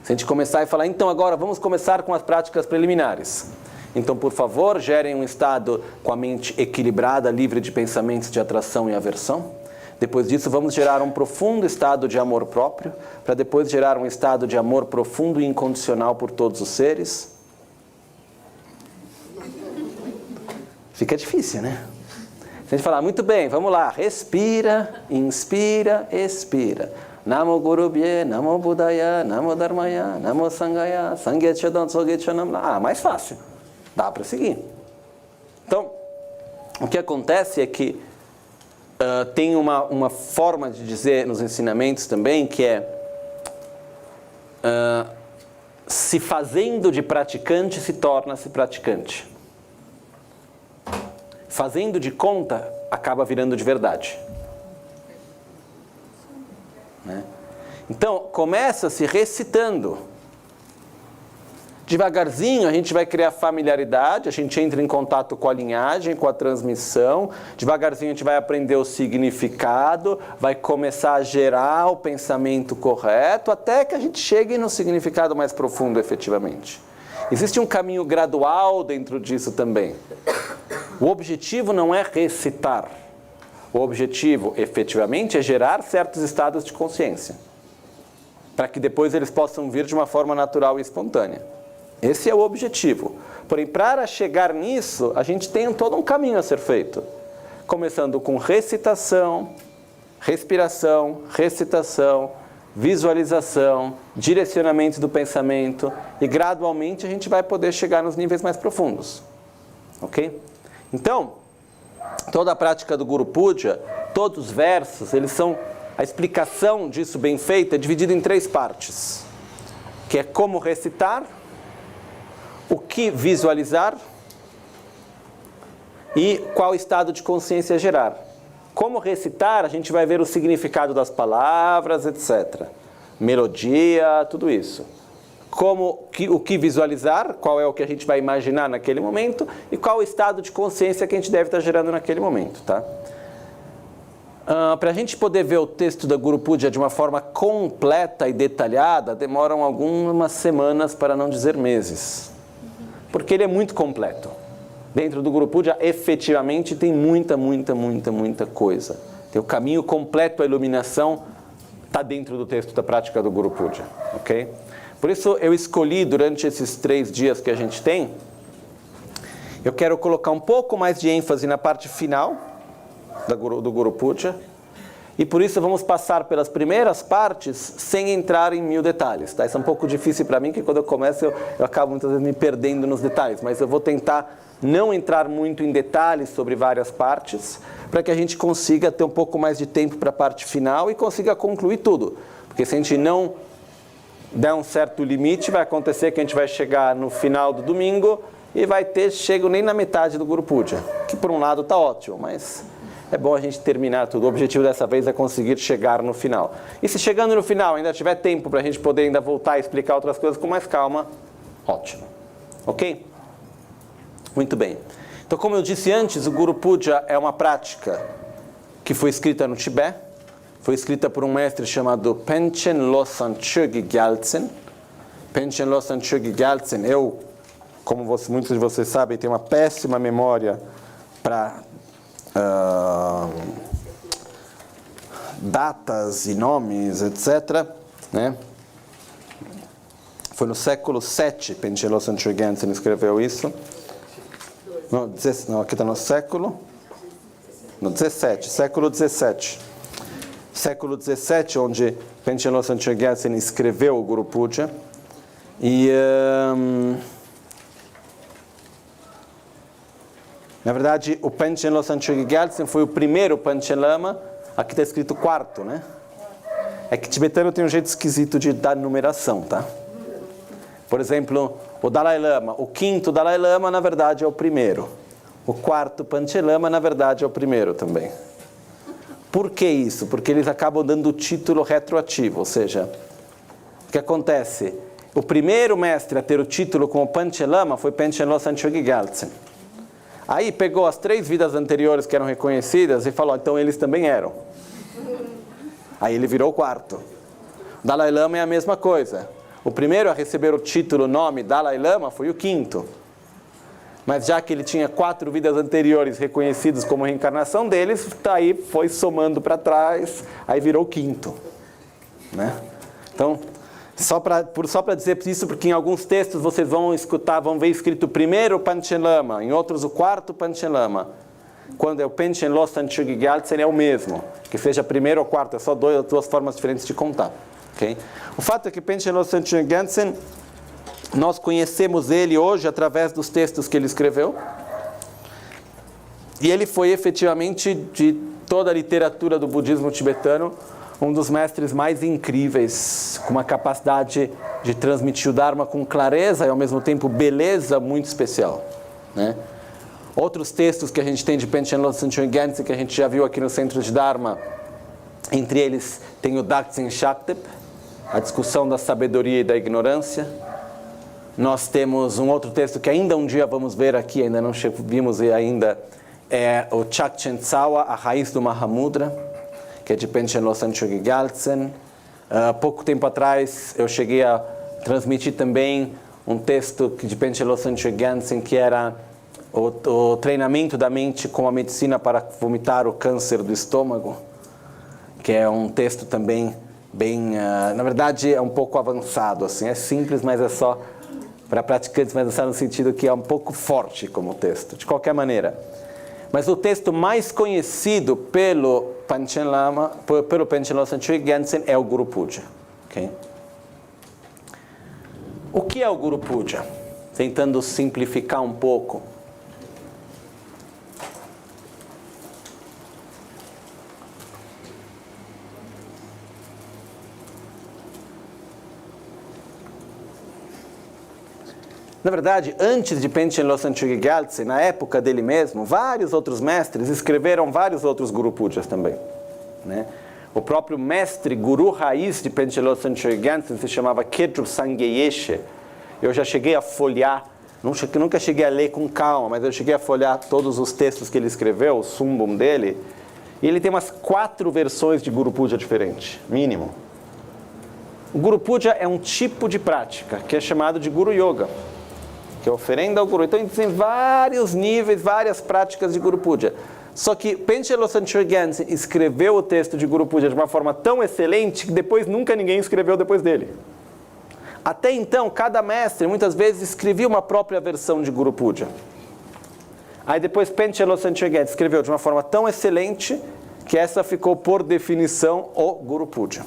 Se a gente começar e falar: então agora vamos começar com as práticas preliminares. Então, por favor, gerem um estado com a mente equilibrada, livre de pensamentos de atração e aversão. Depois disso, vamos gerar um profundo estado de amor próprio, para depois gerar um estado de amor profundo e incondicional por todos os seres. Fica difícil, né? Se a gente falar: muito bem, vamos lá, respira, inspira, expira. Namo Gurubhye, Namo Buddhaya, Namo Dharmaya, Namo Sanghaya, Sangyechadan Sogyechanam. Mais fácil. Dá para seguir. Então, o que acontece é que tem uma forma de dizer nos ensinamentos também, que é se fazendo de praticante, se torna-se praticante. Fazendo de conta, acaba virando de verdade. Né? Então, começa-se recitando. Devagarzinho a gente vai criar familiaridade, a gente entra em contato com a linhagem, com a transmissão. Devagarzinho a gente vai aprender o significado, vai começar a gerar o pensamento correto, até que a gente chegue no significado mais profundo efetivamente. Existe um caminho gradual dentro disso também. O objetivo não é recitar. O objetivo, efetivamente, é gerar certos estados de consciência, para que depois eles possam vir de uma forma natural e espontânea. Esse é o objetivo. Porém, para chegar nisso, a gente tem todo um caminho a ser feito. Começando com recitação, respiração, recitação, visualização, direcionamento do pensamento, e gradualmente a gente vai poder chegar nos níveis mais profundos. Ok? Então, toda a prática do Guru Puja, todos os versos, eles são, a explicação disso bem feita é dividida em 3 partes, que é como recitar, o que visualizar e qual estado de consciência gerar. Como recitar, a gente vai ver o significado das palavras, etc. Melodia, tudo isso. O que visualizar, qual é o que a gente vai imaginar naquele momento, e qual o estado de consciência que a gente deve estar gerando naquele momento, tá? Para a gente poder ver o texto da Guru Puja de uma forma completa e detalhada, demoram algumas semanas, para não dizer meses, porque ele é muito completo. Dentro do Guru Puja, efetivamente, tem muita coisa. Tem o caminho completo à iluminação, está dentro do texto da prática do Guru Puja, ok? Por isso eu escolhi, durante esses 3 dias que a gente tem, eu quero colocar um pouco mais de ênfase na parte final do Guru Puja, e por isso vamos passar pelas primeiras partes sem entrar em 1000 detalhes. Tá? Isso é um pouco difícil para mim, porque quando eu começo eu acabo muitas vezes me perdendo nos detalhes, mas eu vou tentar não entrar muito em detalhes sobre várias partes, para que a gente consiga ter um pouco mais de tempo para a parte final e consiga concluir tudo. Porque se a gente não der um certo limite, vai acontecer que a gente vai chegar no final do domingo e vai ter chego nem na metade do Guru Puja, que por um lado está ótimo, mas é bom a gente terminar tudo. O objetivo dessa vez é conseguir chegar no final. E se chegando no final ainda tiver tempo para a gente poder ainda voltar e explicar outras coisas com mais calma, ótimo. Ok? Muito bem. Então, como eu disse antes, o Guru Puja é uma prática que foi escrita no Tibete, foi escrita por um mestre chamado Panchen Losang Chögyal Gyaltsen. Panchen Losang Chögyal Gyaltsen, como muitos de vocês sabem, tenho uma péssima memória para datas e nomes, etc. Né? Foi no século VII, Panchen Losang Chögyal Gyaltsen escreveu isso. Não, aqui está no século 17, século 17. Século 17, onde Panchen Losang Chögyal Gyaltsen escreveu o Guru Puja. E, na verdade, o Panchen Losang Chögyal Gyaltsen foi o primeiro Panchen Lama. Aqui está escrito quarto, né? É que tibetano tem um jeito esquisito de dar numeração, tá? Por exemplo, o Dalai Lama, o quinto Dalai Lama, na verdade, é o primeiro. O quarto Panchen Lama, na verdade, é o primeiro também. Por que isso? Porque eles acabam dando o título retroativo, ou seja, o que acontece? O primeiro mestre a ter o título como Panchen Lama foi Panchen Losang Chögyal Gyaltsen. Aí pegou as 3 vidas anteriores que eram reconhecidas e falou, então eles também eram. Aí ele virou o quarto. O Dalai Lama é a mesma coisa. O primeiro a receber o título, nome Dalai Lama, foi o quinto. Mas já que ele tinha 4 vidas anteriores reconhecidas como reencarnação deles, aí foi somando para trás, aí virou o quinto. Né? Então, só para dizer isso, porque em alguns textos vocês vão ver escrito primeiro Panchen Lama, em outros o quarto Panchen Lama. Quando é o Panchen Losang Chögyal Gyaltsen é o mesmo, que seja primeiro ou quarto, é só 2 formas diferentes de contar. Okay? O fato é que Panchen Losang Chögyal Gyaltsen, nós conhecemos ele hoje através dos textos que ele escreveu. E ele foi efetivamente, de toda a literatura do budismo tibetano, um dos mestres mais incríveis, com uma capacidade de transmitir o Dharma com clareza e ao mesmo tempo beleza muito especial. Né? Outros textos que a gente tem de Panchen Losang Chögyal Gyaltsen, que a gente já viu aqui no Centro de Dharma, entre eles tem o Daksin Shaktep, a discussão da sabedoria e da ignorância. Nós temos um outro texto que ainda um dia vamos ver aqui, ainda não vimos ainda, é o Chakchen Tsawa, a raiz do Mahamudra, que é de Panchen Losang Chögyal Gyaltsen. Pouco tempo atrás eu cheguei a transmitir também um texto de Panchen Losang Chögyal Gyaltsen, que era o treinamento da mente com a medicina para vomitar o câncer do estômago, que é um texto também bem, na verdade é um pouco avançado, assim, é simples, mas é só para praticantes mais avançados no sentido que é um pouco forte como texto, de qualquer maneira. Mas o texto mais conhecido pelo Panchen Losang Chögyal Gyaltsen é o Guru Puja. Okay? O que é o Guru Puja? Tentando simplificar um pouco. Na verdade, antes de Panchen Losang Chögyal Gyaltsen, na época dele mesmo, vários outros mestres escreveram vários outros Guru Pujas também. Né? O próprio mestre guru raiz de Panchen Losang Chögyal Gyaltsen se chamava Kedrup Sangye. Eu já cheguei a folhear, nunca cheguei a ler com calma, mas eu cheguei a folhear todos os textos que ele escreveu, o sumbum dele, e ele tem umas 4 versões de Guru Puja diferentes, mínimo. O Guru Puja é um tipo de prática que é chamado de Guru Yoga, que é oferenda ao Guru. Então existem vários níveis, várias práticas de Guru Puja. Só que Panchen Losang Chögyal Gyaltsen escreveu o texto de Guru Puja de uma forma tão excelente que depois nunca ninguém escreveu depois dele. Até então, cada mestre muitas vezes escrevia uma própria versão de Guru Puja. Aí depois Panchen Losang Chögyal Gyaltsen escreveu de uma forma tão excelente que essa ficou, por definição, o Guru Puja.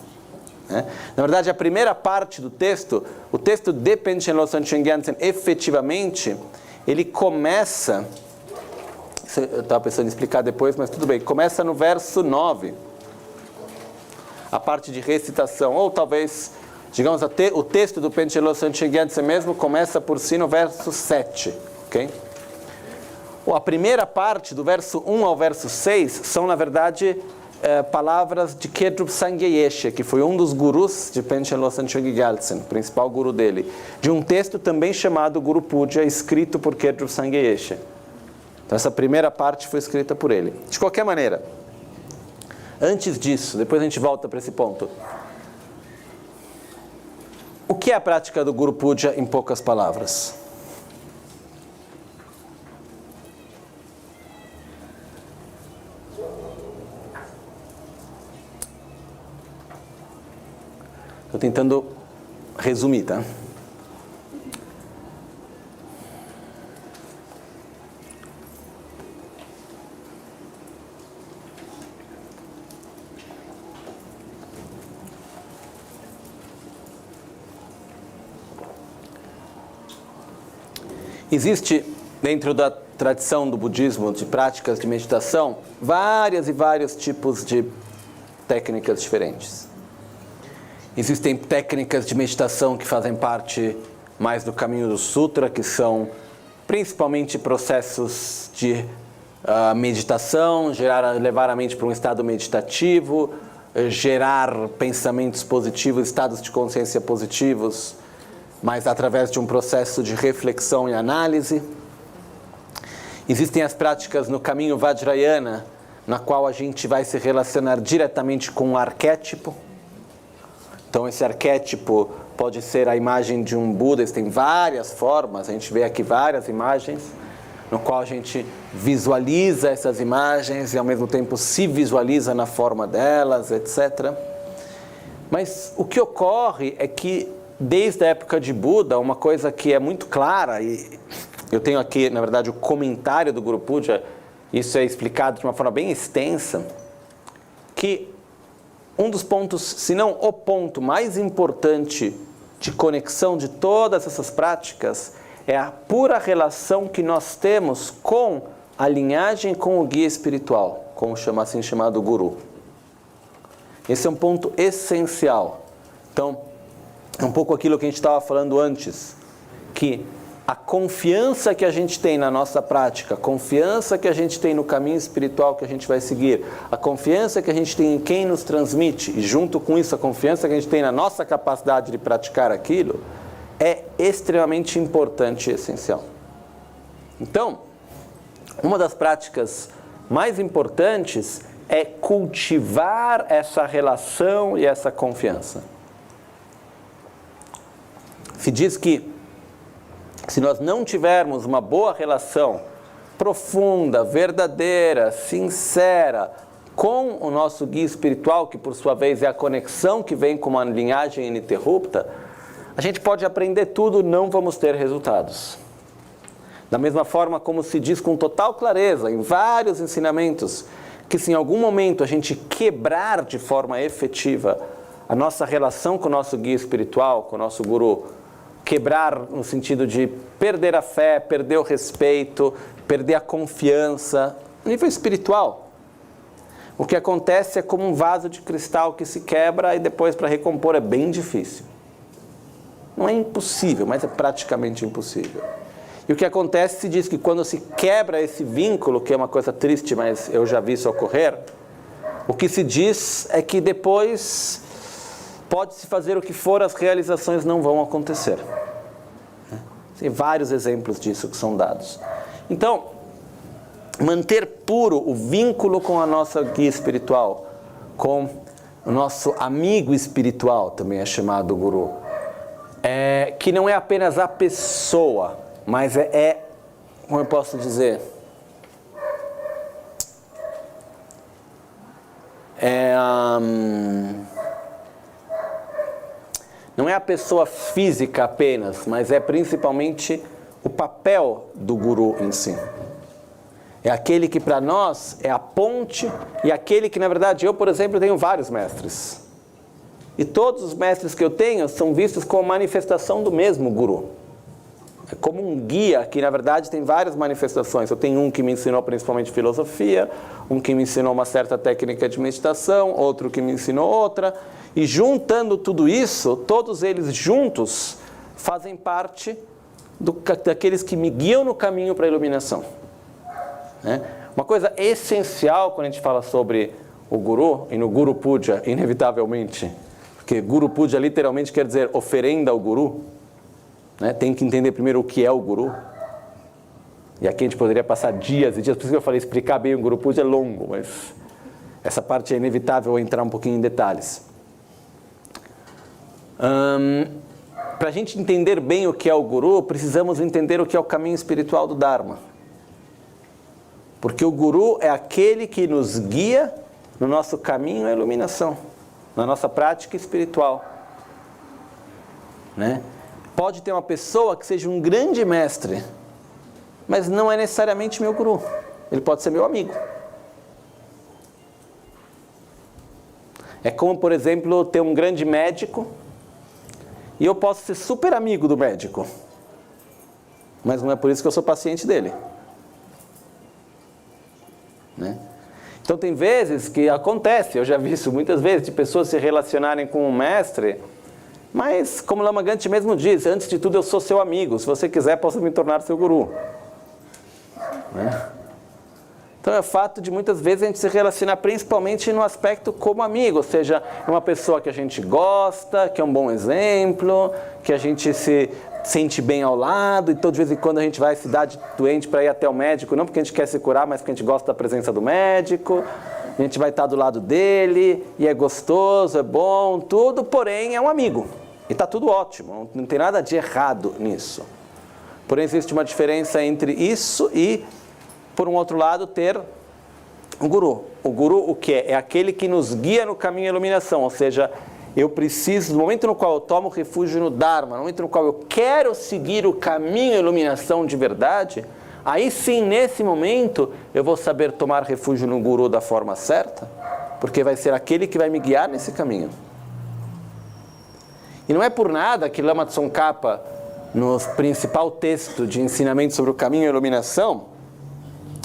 Na verdade, a primeira parte do texto, o texto de Panchen Losang Gyaltsen, efetivamente, ele começa, eu estava pensando em explicar depois, mas tudo bem, começa no verso 9, a parte de recitação, ou talvez, digamos, o texto do Panchen Losang Gyaltsen mesmo começa por si no verso 7, ok? A primeira parte, do verso 1 ao verso 6, são, na verdade, palavras de Kedrup Sangye, que foi um dos gurus de Panchen Losang Gyaltsen, o principal guru dele, de um texto também chamado Guru Puja, escrito por Kedrup Sangye. Então essa primeira parte foi escrita por ele. De qualquer maneira, antes disso, depois a gente volta para esse ponto. O que é a prática do Guru Puja em poucas palavras? Estou tentando resumir, tá? Existe, dentro da tradição do budismo, de práticas de meditação, vários e vários tipos de técnicas diferentes. Existem técnicas de meditação que fazem parte mais do caminho do Sutra, que são principalmente processos de meditação, levar a mente para um estado meditativo, gerar pensamentos positivos, estados de consciência positivos, mas através de um processo de reflexão e análise. Existem as práticas no caminho Vajrayana, na qual a gente vai se relacionar diretamente com um arquétipo. Então esse arquétipo pode ser a imagem de um Buda, tem várias formas, a gente vê aqui várias imagens, no qual a gente visualiza essas imagens e ao mesmo tempo se visualiza na forma delas, etc. Mas o que ocorre é que desde a época de Buda, uma coisa que é muito clara, e eu tenho aqui, na verdade, o comentário do Guru Puja, isso é explicado de uma forma bem extensa, que um dos pontos, se não o ponto mais importante de conexão de todas essas práticas é a pura relação que nós temos com a linhagem, com o guia espiritual, com o assim chamado Guru. Esse é um ponto essencial. Então, é um pouco aquilo que a gente estava falando antes, que a confiança que a gente tem na nossa prática, a confiança que a gente tem no caminho espiritual que a gente vai seguir, a confiança que a gente tem em quem nos transmite, e junto com isso a confiança que a gente tem na nossa capacidade de praticar aquilo, é extremamente importante e essencial. Então, uma das práticas mais importantes é cultivar essa relação e essa confiança. Se diz que se nós não tivermos uma boa relação profunda, verdadeira, sincera com o nosso guia espiritual, que por sua vez é a conexão que vem com uma linhagem ininterrupta, a gente pode aprender tudo, não vamos ter resultados. Da mesma forma como se diz com total clareza em vários ensinamentos, que se em algum momento a gente quebrar de forma efetiva a nossa relação com o nosso guia espiritual, com o nosso guru, quebrar no sentido de perder a fé, perder o respeito, perder a confiança, no nível espiritual. O que acontece é como um vaso de cristal que se quebra e depois para recompor é bem difícil. Não é impossível, mas é praticamente impossível. E o que acontece, se diz que quando se quebra esse vínculo, que é uma coisa triste, mas eu já vi isso ocorrer, o que se diz é que depois pode-se fazer o que for, as realizações não vão acontecer. Tem vários exemplos disso que são dados. Então, manter puro o vínculo com a nossa guia espiritual, com o nosso amigo espiritual, também é chamado guru, que não é apenas a pessoa, mas como eu posso dizer, não é a pessoa física apenas, mas é principalmente o papel do guru em si. É aquele que para nós é a ponte e aquele que, na verdade, eu, por exemplo, tenho vários mestres. E todos os mestres que eu tenho são vistos como manifestação do mesmo Guru. É como um guia que, na verdade, tem várias manifestações. Eu tenho um que me ensinou principalmente filosofia, um que me ensinou uma certa técnica de meditação, outro que me ensinou outra. E juntando tudo isso, todos eles juntos fazem parte daqueles que me guiam no caminho para a iluminação. Uma coisa essencial quando a gente fala sobre o Guru, e no Guru Puja, inevitavelmente, porque Guru Puja literalmente quer dizer oferenda ao Guru, tem que entender primeiro o que é o Guru. E aqui a gente poderia passar dias e dias, por isso que eu falei, explicar bem o Guru Puja é longo, mas essa parte é inevitável entrar um pouquinho em detalhes. Para a gente entender bem o que é o Guru, precisamos entender o que é o caminho espiritual do Dharma. Porque o Guru é aquele que nos guia no nosso caminho à iluminação, na nossa prática espiritual. Pode ter uma pessoa que seja um grande mestre, mas não é necessariamente meu Guru. Ele pode ser meu amigo. É como, por exemplo, ter um grande médico e eu posso ser super amigo do médico, mas não é por isso que eu sou paciente dele. Então tem vezes que acontece, eu já vi isso muitas vezes, de pessoas se relacionarem com um mestre, mas como Lama Gante mesmo diz, antes de tudo eu sou seu amigo, se você quiser posso me tornar seu guru. Então é o fato de muitas vezes a gente se relacionar principalmente no aspecto como amigo, ou seja, é uma pessoa que a gente gosta, que é um bom exemplo, que a gente se sente bem ao lado, então de vez em quando a gente vai à cidade doente para ir até o médico, não porque a gente quer se curar, mas porque a gente gosta da presença do médico, a gente vai estar do lado dele, e é gostoso, é bom, tudo, porém é um amigo, e está tudo ótimo, não tem nada de errado nisso. Porém existe uma diferença entre isso e, por um outro lado, ter um guru. O guru o que é? É aquele que nos guia no caminho à iluminação, ou seja, eu preciso, no momento no qual eu tomo refúgio no Dharma, no momento no qual eu quero seguir o caminho à iluminação de verdade, aí sim, nesse momento, eu vou saber tomar refúgio no Guru da forma certa, porque vai ser aquele que vai me guiar nesse caminho. E não é por nada que Lama Tsongkhapa, no principal texto de ensinamento sobre o caminho à iluminação,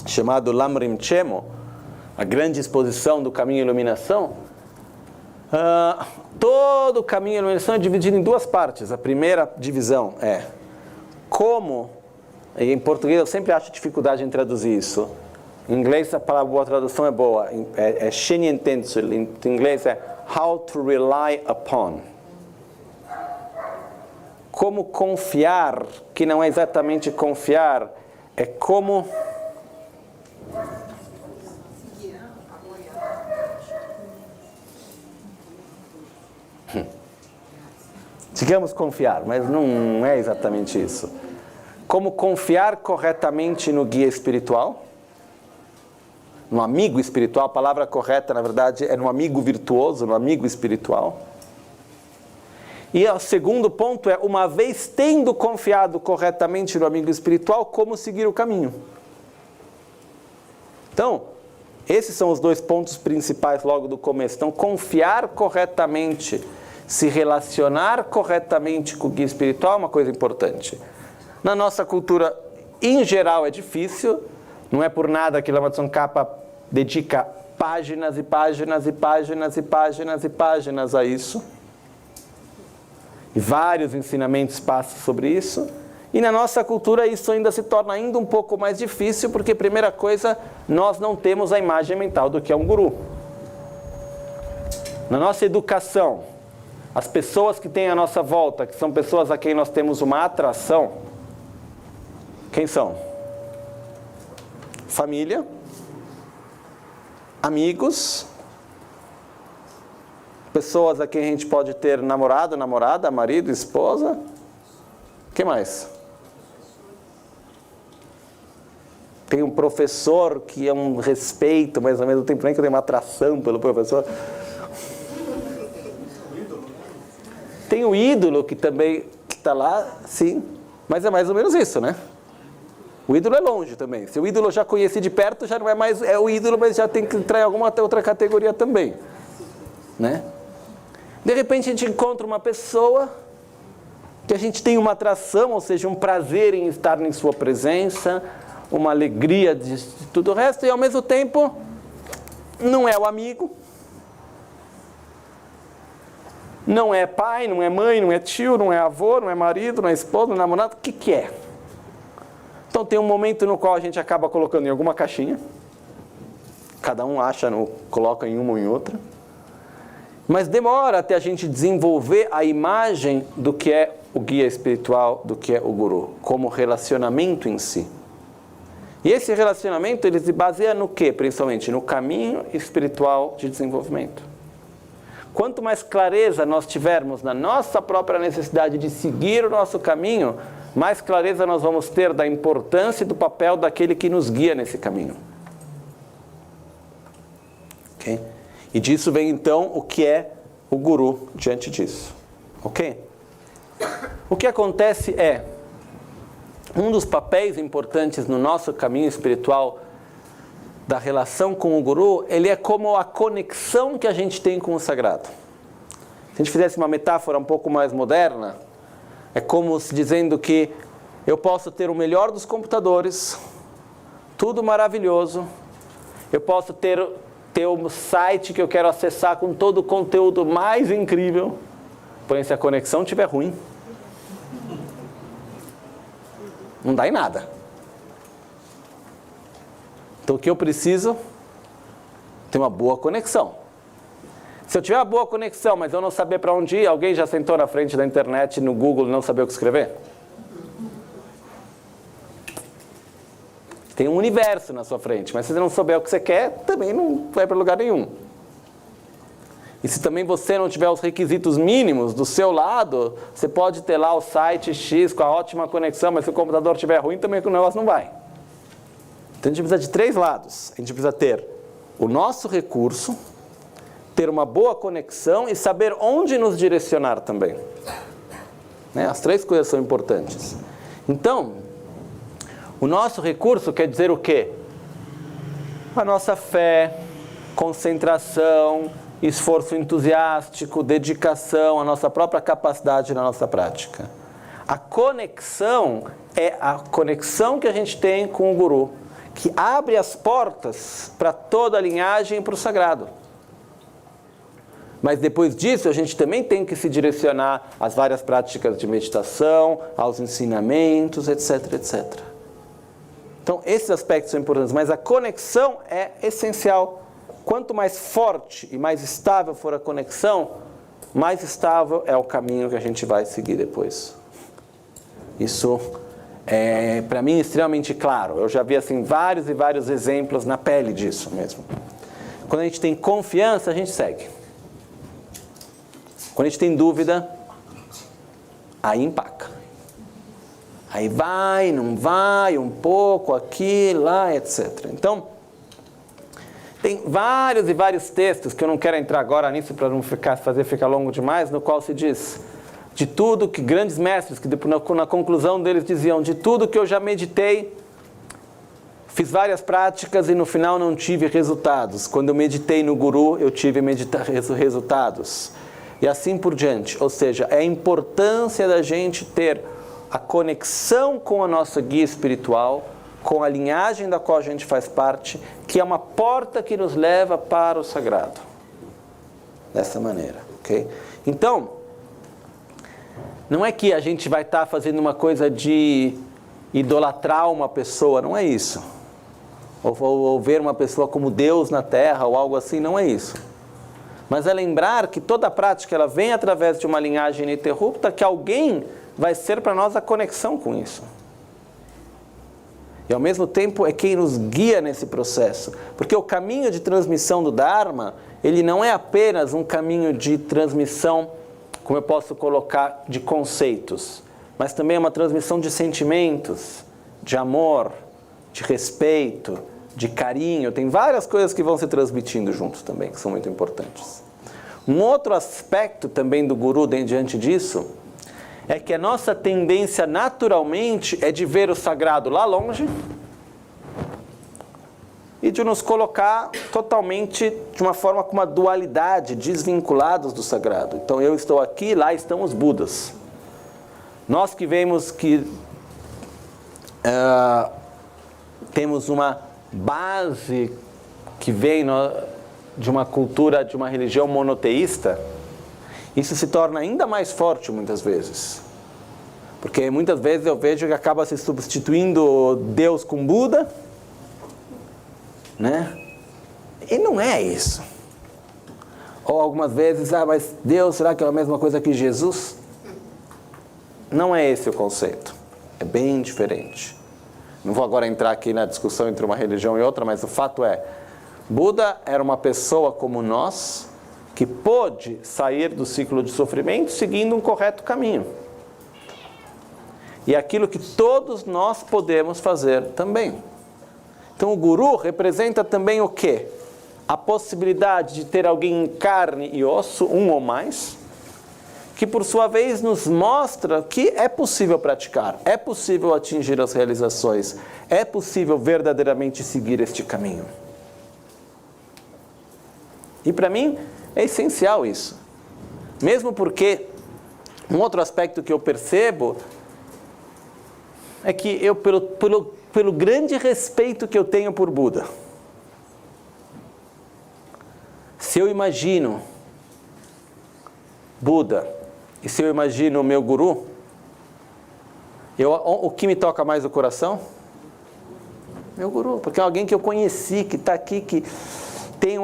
chamado Lamrim Chemo, a grande exposição do caminho à iluminação, todo o caminho à iluminação é dividido em duas partes. A primeira divisão é como, e em português eu sempre acho dificuldade em traduzir isso. Em inglês a palavra boa tradução é boa, é Shenyentensu, em inglês é how to rely upon. Como confiar, que não é exatamente confiar, é como... Digamos confiar, mas não é exatamente isso. Como confiar corretamente no guia espiritual, no amigo espiritual, a palavra correta, na verdade, é no amigo virtuoso, no amigo espiritual. E o segundo ponto é, uma vez tendo confiado corretamente no amigo espiritual, como seguir o caminho. Então, esses são os dois pontos principais logo do começo. Então, confiar corretamente, se relacionar corretamente com o guia espiritual é uma coisa importante. Na nossa cultura, em geral, é difícil. Não é por nada que Lama Tsongkhapa dedica páginas e páginas e páginas e páginas e páginas a isso. E vários ensinamentos passam sobre isso. E na nossa cultura isso ainda se torna ainda um pouco mais difícil, porque, primeira coisa, nós não temos a imagem mental do que é um guru. Na nossa educação, as pessoas que têm à nossa volta, que são pessoas a quem nós temos uma atração, quem são? Família, amigos, pessoas a quem a gente pode ter namorado, namorada, marido, esposa. Quem mais? Tem um professor que é um respeito, mas ao mesmo tempo nem que eu tenho uma atração pelo professor. Tem o ídolo que também está lá, sim, mas é mais ou menos isso, né? O ídolo é longe também. Se o ídolo eu já conheci de perto, já não é mais o ídolo, mas já tem que entrar em alguma outra categoria também, né? De repente a gente encontra uma pessoa que a gente tem uma atração, ou seja, um prazer em estar em sua presença, uma alegria de tudo o resto, e ao mesmo tempo não é o amigo, não é pai, não é mãe, não é tio, não é avô, não é marido, não é esposa, não é namorado, o que é? Então tem um momento no qual a gente acaba colocando em alguma caixinha, cada um coloca em uma ou em outra, mas demora até a gente desenvolver a imagem do que é o guia espiritual, do que é o guru, como relacionamento em si. E esse relacionamento, ele se baseia no quê? Principalmente no caminho espiritual de desenvolvimento. Quanto mais clareza nós tivermos na nossa própria necessidade de seguir o nosso caminho, mais clareza nós vamos ter da importância e do papel daquele que nos guia nesse caminho. Ok? E disso vem então o que é o guru diante disso. Ok? O que acontece é, um dos papéis importantes no nosso caminho espiritual da relação com o guru, ele é como a conexão que a gente tem com o sagrado. Se a gente fizesse uma metáfora um pouco mais moderna, é como se dizendo que eu posso ter o melhor dos computadores, tudo maravilhoso, eu posso ter um site que eu quero acessar com todo o conteúdo mais incrível, porém se a conexão estiver ruim, não dá em nada. Então o que eu preciso? Ter uma boa conexão. Se eu tiver uma boa conexão, mas eu não saber para onde ir, alguém já sentou na frente da internet, no Google, e não saber o que escrever? Tem um universo na sua frente, mas se você não souber o que você quer, também não vai para lugar nenhum. E se também você não tiver os requisitos mínimos do seu lado, você pode ter lá o site X com a ótima conexão, mas se o computador estiver ruim, também o negócio não vai. Então a gente precisa de 3 lados. A gente precisa ter o nosso recurso, ter uma boa conexão e saber onde nos direcionar também. Né? As 3 coisas são importantes. Então, o nosso recurso quer dizer o quê? A nossa fé, concentração, esforço entusiástico, dedicação, a nossa própria capacidade na nossa prática. A conexão é a conexão que a gente tem com o guru, que abre as portas para toda a linhagem e para o sagrado. Mas depois disso, a gente também tem que se direcionar às várias práticas de meditação, aos ensinamentos, etc, etc. Então, esses aspectos são importantes, mas a conexão é essencial. Quanto mais forte e mais estável for a conexão, mais estável é o caminho que a gente vai seguir depois. Isso é, para mim, extremamente claro. Eu já vi assim, vários e vários exemplos na pele disso mesmo. Quando a gente tem confiança, a gente segue. Quando a gente tem dúvida, aí empaca. Aí vai, não vai, um pouco, aqui, lá, etc. Então, tem vários e vários textos, que eu não quero entrar agora nisso para não fazer ficar longo demais, no qual se diz, de tudo que grandes mestres, que na conclusão deles diziam, de tudo que eu já meditei, fiz várias práticas e no final não tive resultados. Quando eu meditei no guru, eu tive resultados. E assim por diante. Ou seja, é a importância da gente ter a conexão com a nossa guia espiritual, com a linhagem da qual a gente faz parte, que é uma porta que nos leva para o sagrado. Dessa maneira, ok? Então, não é que a gente vai estar fazendo uma coisa de idolatrar uma pessoa, não é isso. Ou ver uma pessoa como Deus na Terra, ou algo assim, não é isso. Mas é lembrar que toda a prática ela vem através de uma linhagem ininterrupta, que alguém vai ser para nós a conexão com isso. E ao mesmo tempo é quem nos guia nesse processo. Porque o caminho de transmissão do Dharma, ele não é apenas um caminho de transmissão, como eu posso colocar, de conceitos, mas também é uma transmissão de sentimentos, de amor, de respeito, de carinho. Tem várias coisas que vão se transmitindo juntos também, que são muito importantes. Um outro aspecto também do guru diante disso, é que a nossa tendência naturalmente é de ver o sagrado lá longe e de nos colocar totalmente de uma forma com uma dualidade, desvinculados do sagrado. Então eu estou aqui, lá estão os Budas. Nós que vemos que temos uma base que vem de uma cultura, de uma religião monoteísta, isso se torna ainda mais forte muitas vezes. Porque muitas vezes eu vejo que acaba se substituindo Deus com Buda, né? E não é isso. Ou algumas vezes, mas Deus, será que é a mesma coisa que Jesus? Não é esse o conceito. É bem diferente. Não vou agora entrar aqui na discussão entre uma religião e outra, mas o fato é, Buda era uma pessoa como nós, que pôde sair do ciclo de sofrimento seguindo um correto caminho. E aquilo que todos nós podemos fazer também. Então o guru representa também o quê? A possibilidade de ter alguém em carne e osso, um ou mais, que por sua vez nos mostra que é possível praticar, é possível atingir as realizações, é possível verdadeiramente seguir este caminho. E para mim é essencial isso. Mesmo porque um outro aspecto que eu percebo é que eu, pelo grande respeito que eu tenho por Buda, se eu imagino Buda e se eu imagino o meu guru, o que me toca mais o coração? Meu guru, porque é alguém que eu conheci, que está aqui, que tem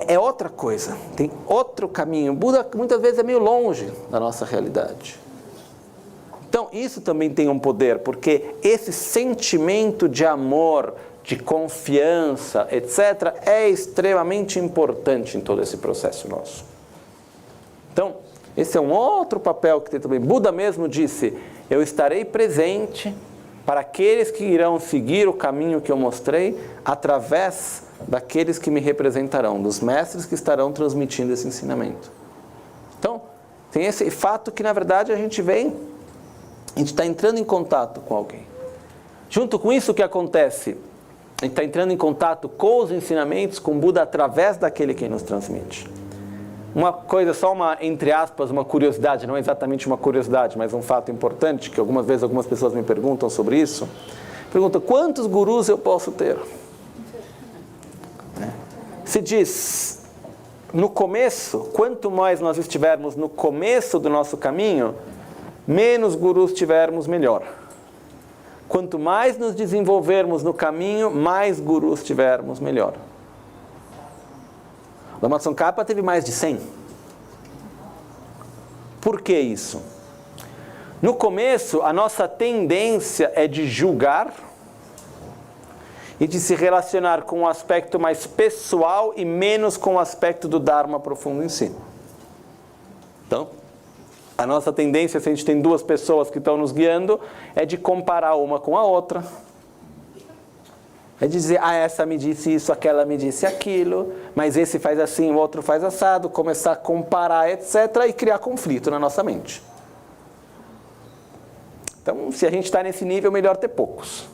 é outra coisa, tem outro caminho. Buda muitas vezes é meio longe da nossa realidade. Então isso também tem um poder, porque esse sentimento de amor, de confiança, etc., é extremamente importante em todo esse processo nosso. Então, esse é um outro papel que tem também. Buda mesmo disse, eu estarei presente para aqueles que irão seguir o caminho que eu mostrei, através daqueles que me representarão, dos mestres que estarão transmitindo esse ensinamento. Então, tem esse fato que, na verdade, a gente está entrando em contato com alguém. Junto com isso, o que acontece? A gente está entrando em contato com os ensinamentos, com Buda, através daquele que nos transmite. Uma coisa, só uma, entre aspas, uma curiosidade, não é exatamente uma curiosidade, mas um fato importante, que algumas vezes algumas pessoas me perguntam sobre isso. Perguntam, quantos gurus eu posso ter? Se diz, no começo, quanto mais nós estivermos no começo do nosso caminho, menos gurus tivermos, melhor. Quanto mais nos desenvolvermos no caminho, mais gurus tivermos, melhor. Lama Tsongkhapa teve mais de 100. Por que isso? No começo, a nossa tendência é de julgar e de se relacionar com um aspecto mais pessoal e menos com o aspecto do Dharma profundo em si. Então, a nossa tendência, se a gente tem duas pessoas que estão nos guiando, é de comparar uma com a outra. É dizer, essa me disse isso, aquela me disse aquilo, mas esse faz assim, o outro faz assado, começar a comparar, etc., e criar conflito na nossa mente. Então, se a gente está nesse nível, melhor ter poucos.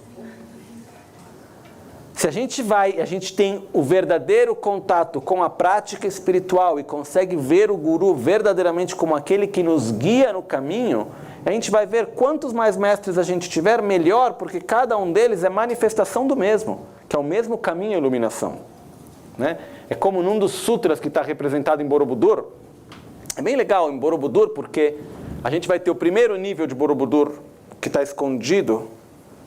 Se a gente tem o verdadeiro contato com a prática espiritual e consegue ver o guru verdadeiramente como aquele que nos guia no caminho, a gente vai ver quantos mais mestres a gente tiver, melhor, porque cada um deles é manifestação do mesmo, que é o mesmo caminho e iluminação. Né? É como num dos sutras que está representado em Borobudur. É bem legal em Borobudur, porque a gente vai ter o primeiro nível de Borobudur, que está escondido,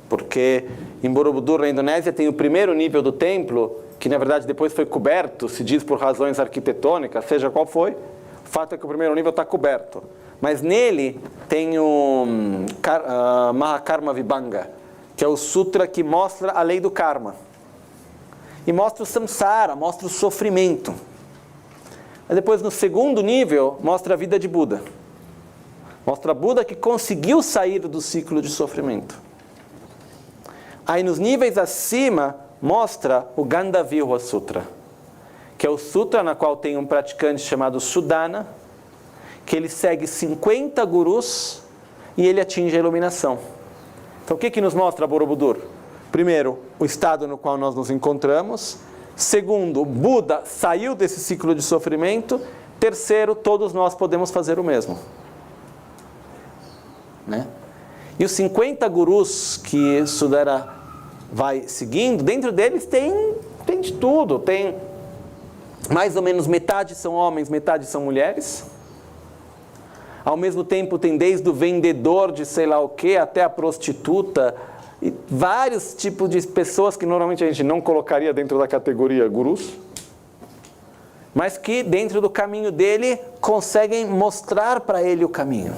porque em Borobudur, na Indonésia, tem o primeiro nível do templo, que na verdade depois foi coberto, se diz por razões arquitetônicas, seja qual foi. O fato é que o primeiro nível está coberto. Mas nele tem o Mahakarma Vibhanga, que é o sutra que mostra a lei do karma. E mostra o samsara, mostra o sofrimento. Mas depois, no segundo nível, mostra a vida de Buda. Mostra Buda que conseguiu sair do ciclo de sofrimento. Aí nos níveis acima, mostra o Gandavirya Sutra, que é o sutra na qual tem um praticante chamado Sudana, que ele segue 50 gurus e ele atinge a iluminação. Então o que nos mostra Borobudur? Primeiro, o estado no qual nós nos encontramos. Segundo, Buda saiu desse ciclo de sofrimento. Terceiro, todos nós podemos fazer o mesmo. Né? E os 50 gurus que Sudara vai seguindo, dentro deles tem de tudo. Tem mais ou menos metade são homens, metade são mulheres. Ao mesmo tempo tem desde o vendedor de sei lá o que até a prostituta, e vários tipos de pessoas que normalmente a gente não colocaria dentro da categoria gurus, mas que dentro do caminho dele conseguem mostrar para ele o caminho.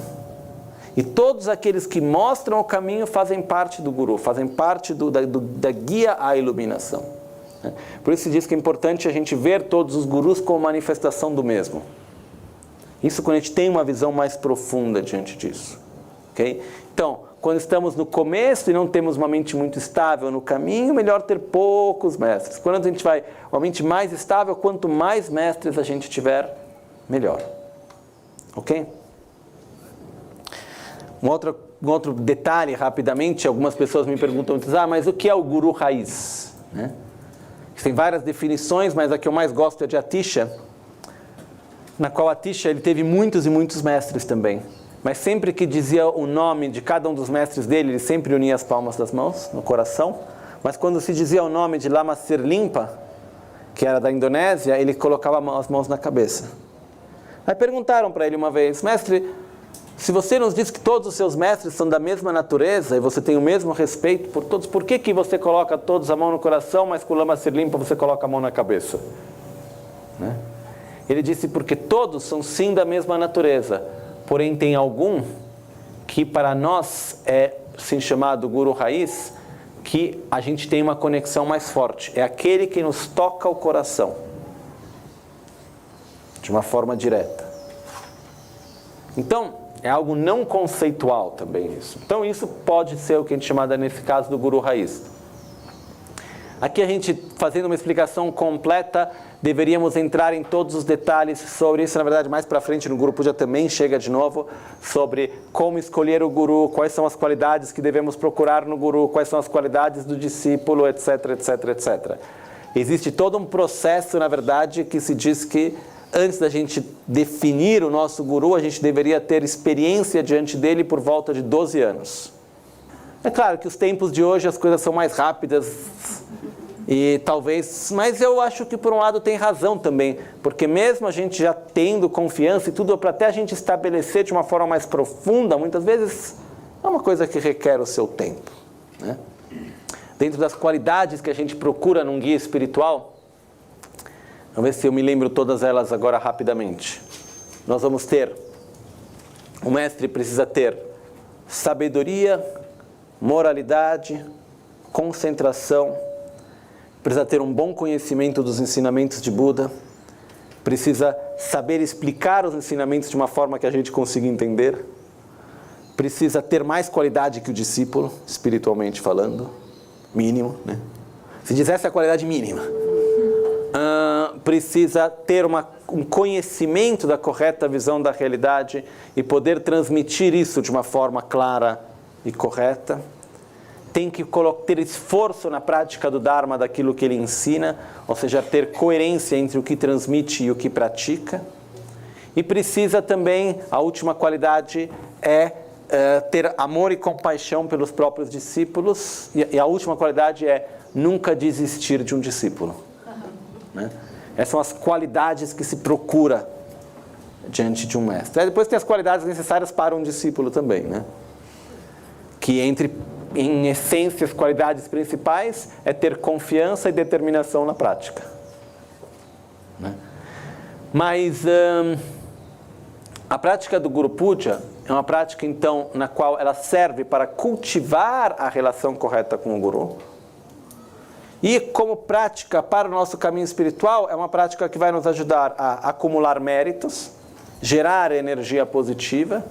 E todos aqueles que mostram o caminho fazem parte do guru, fazem parte da guia à iluminação. Por isso se diz que é importante a gente ver todos os gurus como manifestação do mesmo. Isso quando a gente tem uma visão mais profunda diante disso. Okay? Então, quando estamos no começo e não temos uma mente muito estável no caminho, melhor ter poucos mestres. Quando a gente vai uma mente mais estável, quanto mais mestres a gente tiver, melhor. Ok? Um outro detalhe, rapidamente, algumas pessoas me perguntam, mas o que é o guru raiz? Né? Tem várias definições, mas a que eu mais gosto é de Atisha, na qual Atisha ele teve muitos e muitos mestres também. Mas sempre que dizia o nome de cada um dos mestres dele, ele sempre unia as palmas das mãos no coração. Mas quando se dizia o nome de Lama Sirlimpa, que era da Indonésia, ele colocava as mãos na cabeça. Aí perguntaram para ele uma vez, mestre, se você nos diz que todos os seus mestres são da mesma natureza e você tem o mesmo respeito por todos, por que você coloca todos a mão no coração, mas com o Lama Sirlimpa você coloca a mão na cabeça? Né? Ele disse, porque todos são sim da mesma natureza, porém tem algum que para nós é sim chamado Guru Raiz, que a gente tem uma conexão mais forte. É aquele que nos toca o coração, de uma forma direta. Então, é algo não conceitual também isso. Então isso pode ser o que a gente chama, nesse caso, do Guru Raiz. Aqui a gente, fazendo uma explicação completa, deveríamos entrar em todos os detalhes sobre isso. Na verdade, mais para frente no Guru Puja também chega de novo sobre como escolher o Guru, quais são as qualidades que devemos procurar no Guru, quais são as qualidades do discípulo, etc, etc, etc. Existe todo um processo, na verdade, que se diz que antes da gente definir o nosso Guru, a gente deveria ter experiência diante dele por volta de 12 anos. É claro que os tempos de hoje as coisas são mais rápidas e talvez, mas eu acho que por um lado tem razão também, porque mesmo a gente já tendo confiança e tudo, para até a gente estabelecer de uma forma mais profunda, muitas vezes é uma coisa que requer o seu tempo. Né? Dentro das qualidades que a gente procura num guia espiritual, vamos ver se eu me lembro todas elas agora rapidamente. Nós vamos ter, o mestre precisa ter sabedoria, moralidade, concentração, precisa ter um bom conhecimento dos ensinamentos de Buda, precisa saber explicar os ensinamentos de uma forma que a gente consiga entender, precisa ter mais qualidade que o discípulo, espiritualmente falando, mínimo, né? Se dissesse a qualidade mínima. Precisa ter um conhecimento da correta visão da realidade e poder transmitir isso de uma forma clara e correta. Tem que ter esforço na prática do Dharma, daquilo que ele ensina, ou seja, ter coerência entre o que transmite e o que pratica. E precisa também, a última qualidade é ter amor e compaixão pelos próprios discípulos. E a última qualidade é nunca desistir de um discípulo. Né? Essas são as qualidades que se procura diante de um mestre. Aí depois tem as qualidades necessárias para um discípulo também, né? Que em essência, as qualidades principais é ter confiança e determinação na prática. Né? Mas a prática do Guru Puja é uma prática, então, na qual ela serve para cultivar a relação correta com o Guru. E como prática para o nosso caminho espiritual, é uma prática que vai nos ajudar a acumular méritos, gerar energia positiva,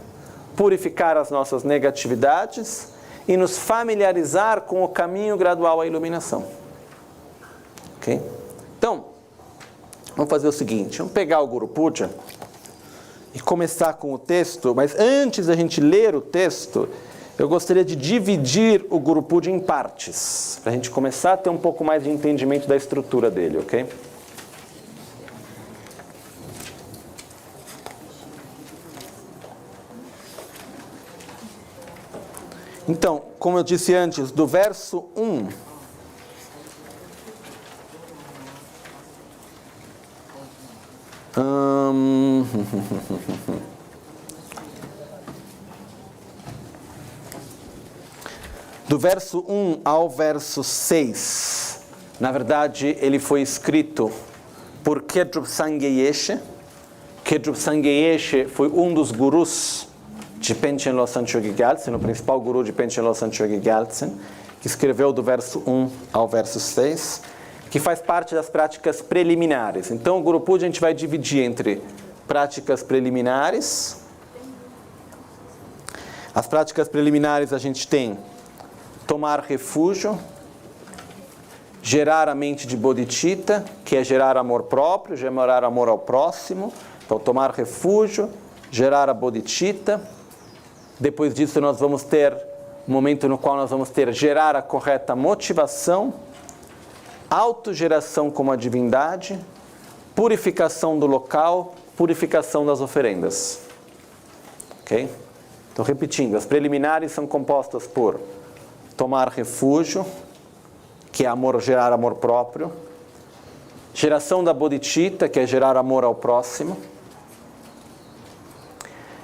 purificar as nossas negatividades e nos familiarizar com o caminho gradual à iluminação. Ok? Então, vamos fazer o seguinte, vamos pegar o Guru Puja e começar com o texto, mas antes da gente ler o texto, eu gostaria de dividir o Guru Puja em partes, para a gente começar a ter um pouco mais de entendimento da estrutura dele, ok? Então, como eu disse antes, do verso 1... do verso 1 ao verso 6, na verdade, ele foi escrito por Kedrup Sangye. Kedrup Sangye foi um dos gurus de Panchen Losang Chogi Gyaltsen, o principal guru de Panchen Losang Chogi Gyaltsen, que escreveu do verso 1 ao verso 6, que faz parte das práticas preliminares. Então, o Guru Puja a gente vai dividir entre práticas preliminares. As práticas preliminares a gente tem tomar refúgio, gerar a mente de bodhicitta, que é gerar amor próprio, gerar amor ao próximo. Então, tomar refúgio, gerar a bodhicitta. Depois disso, nós vamos ter um momento no qual nós vamos ter gerar a correta motivação, autogeração como a divindade, purificação do local, purificação das oferendas. Ok? Então, repetindo, as preliminares são compostas por tomar refúgio, que é gerar amor próprio, geração da bodhicitta, que é gerar amor ao próximo,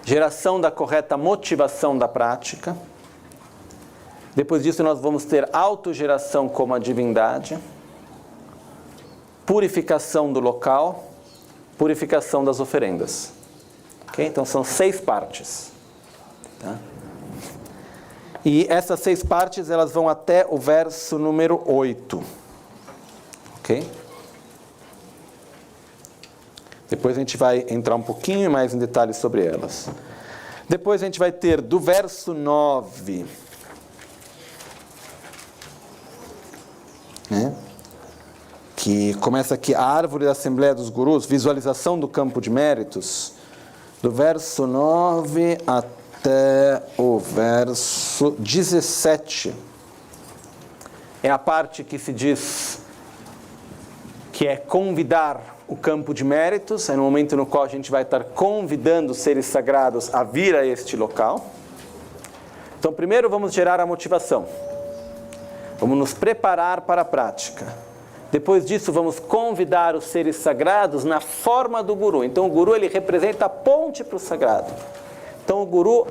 geração da correta motivação da prática. Depois disso, nós vamos ter autogeração como a divindade, purificação do local, purificação das oferendas. Okay? Então, são 6 partes. Tá? E essas 6 partes, elas vão até o verso número 8. Ok? Depois a gente vai entrar um pouquinho mais em detalhes sobre elas. Depois a gente vai ter do verso 9... que começa aqui a árvore da Assembleia dos Gurus, visualização do campo de méritos, do verso 9 até o verso 17. É a parte que se diz que é convidar o campo de méritos, é no momento no qual a gente vai estar convidando os seres sagrados a vir a este local. Então, primeiro vamos gerar a motivação. Vamos nos preparar para a prática. Depois disso, vamos convidar os seres sagrados na forma do Guru. Então, o Guru, ele representa a ponte para o sagrado. Então, o Guru,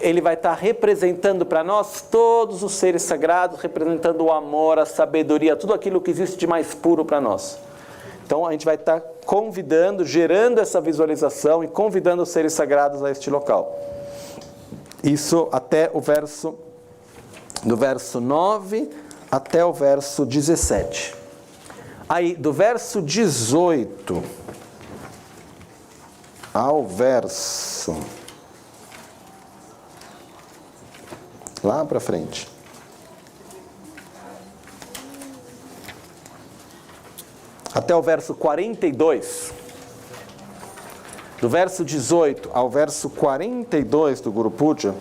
ele vai estar representando para nós todos os seres sagrados, representando o amor, a sabedoria, tudo aquilo que existe de mais puro para nós. Então, a gente vai estar convidando, gerando essa visualização e convidando os seres sagrados a este local. Isso até o verso, do verso 9 até o verso 17. Aí, do verso 18 ao verso... lá para frente. Até o verso 42. Do verso 18 ao verso 42 do Guru Puja,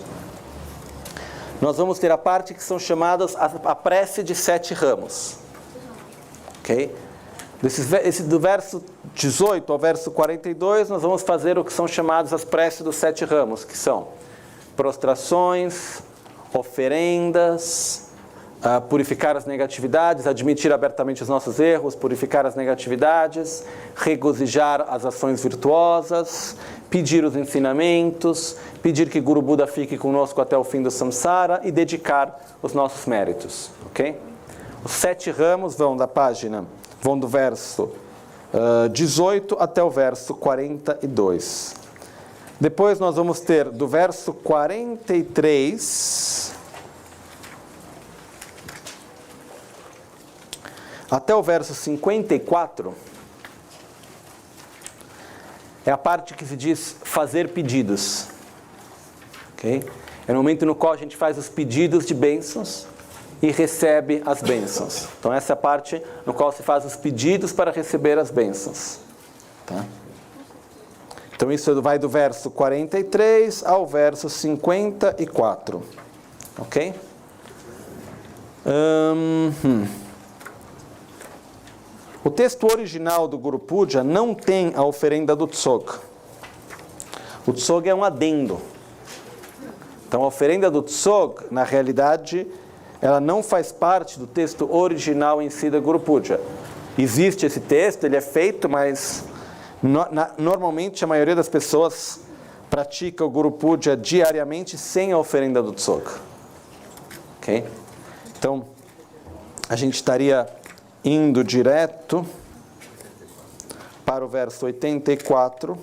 nós vamos ter a parte que são chamadas a prece de 7 ramos. Ok? Do verso 18 ao verso 42, nós vamos fazer o que são chamadas as preces dos 7 ramos, que são prostrações, oferendas, purificar as negatividades, admitir abertamente os nossos erros, purificar as negatividades, regozijar as ações virtuosas, pedir os ensinamentos, pedir que Guru Buda fique conosco até o fim do samsara e dedicar os nossos méritos. Ok? Os 7 ramos vão do verso 18 até o verso 42. Depois nós vamos ter do verso 43 até o verso 54, é a parte que se diz fazer pedidos. Okay? É o momento no qual a gente faz os pedidos de bênçãos e recebe as bênçãos. Então essa é a parte no qual se faz os pedidos para receber as bênçãos. Tá? Então isso vai do verso 43 ao verso 54. Ok? O texto original do Guru Puja não tem a oferenda do Tsog. O Tsog é um adendo. Então a oferenda do Tsog, na realidade, ela não faz parte do texto original em si da Guru Puja. Existe esse texto, ele é feito, mas normalmente a maioria das pessoas pratica o Guru Puja diariamente sem a oferenda do Tsog. Ok? Então, a gente estaria indo direto para o verso 84,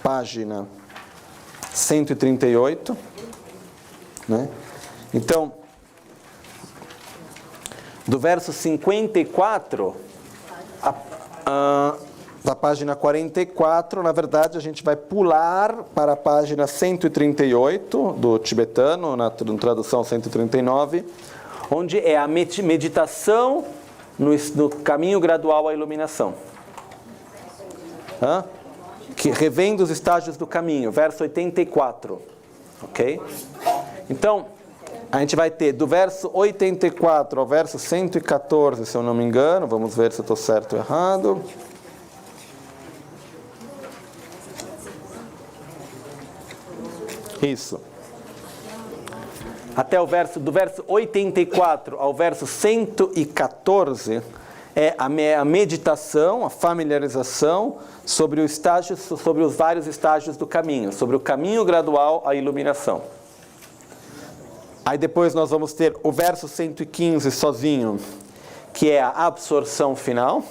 página 138, né? Então, do verso 54 da página 44, na verdade, a gente vai pular para a página 138 do tibetano, na tradução 139, onde é a meditação no caminho gradual à iluminação. Que revendo os estágios do caminho, verso 84. Ok? Então, a gente vai ter do verso 84 ao verso 114, se eu não me engano. Vamos ver se eu estou certo ou errado. Isso. Até o verso, do verso 84 ao verso 114, é a meditação, a familiarização sobre os vários estágios do caminho, sobre o caminho gradual à iluminação. Aí depois nós vamos ter o verso 115 sozinho, que é a absorção final.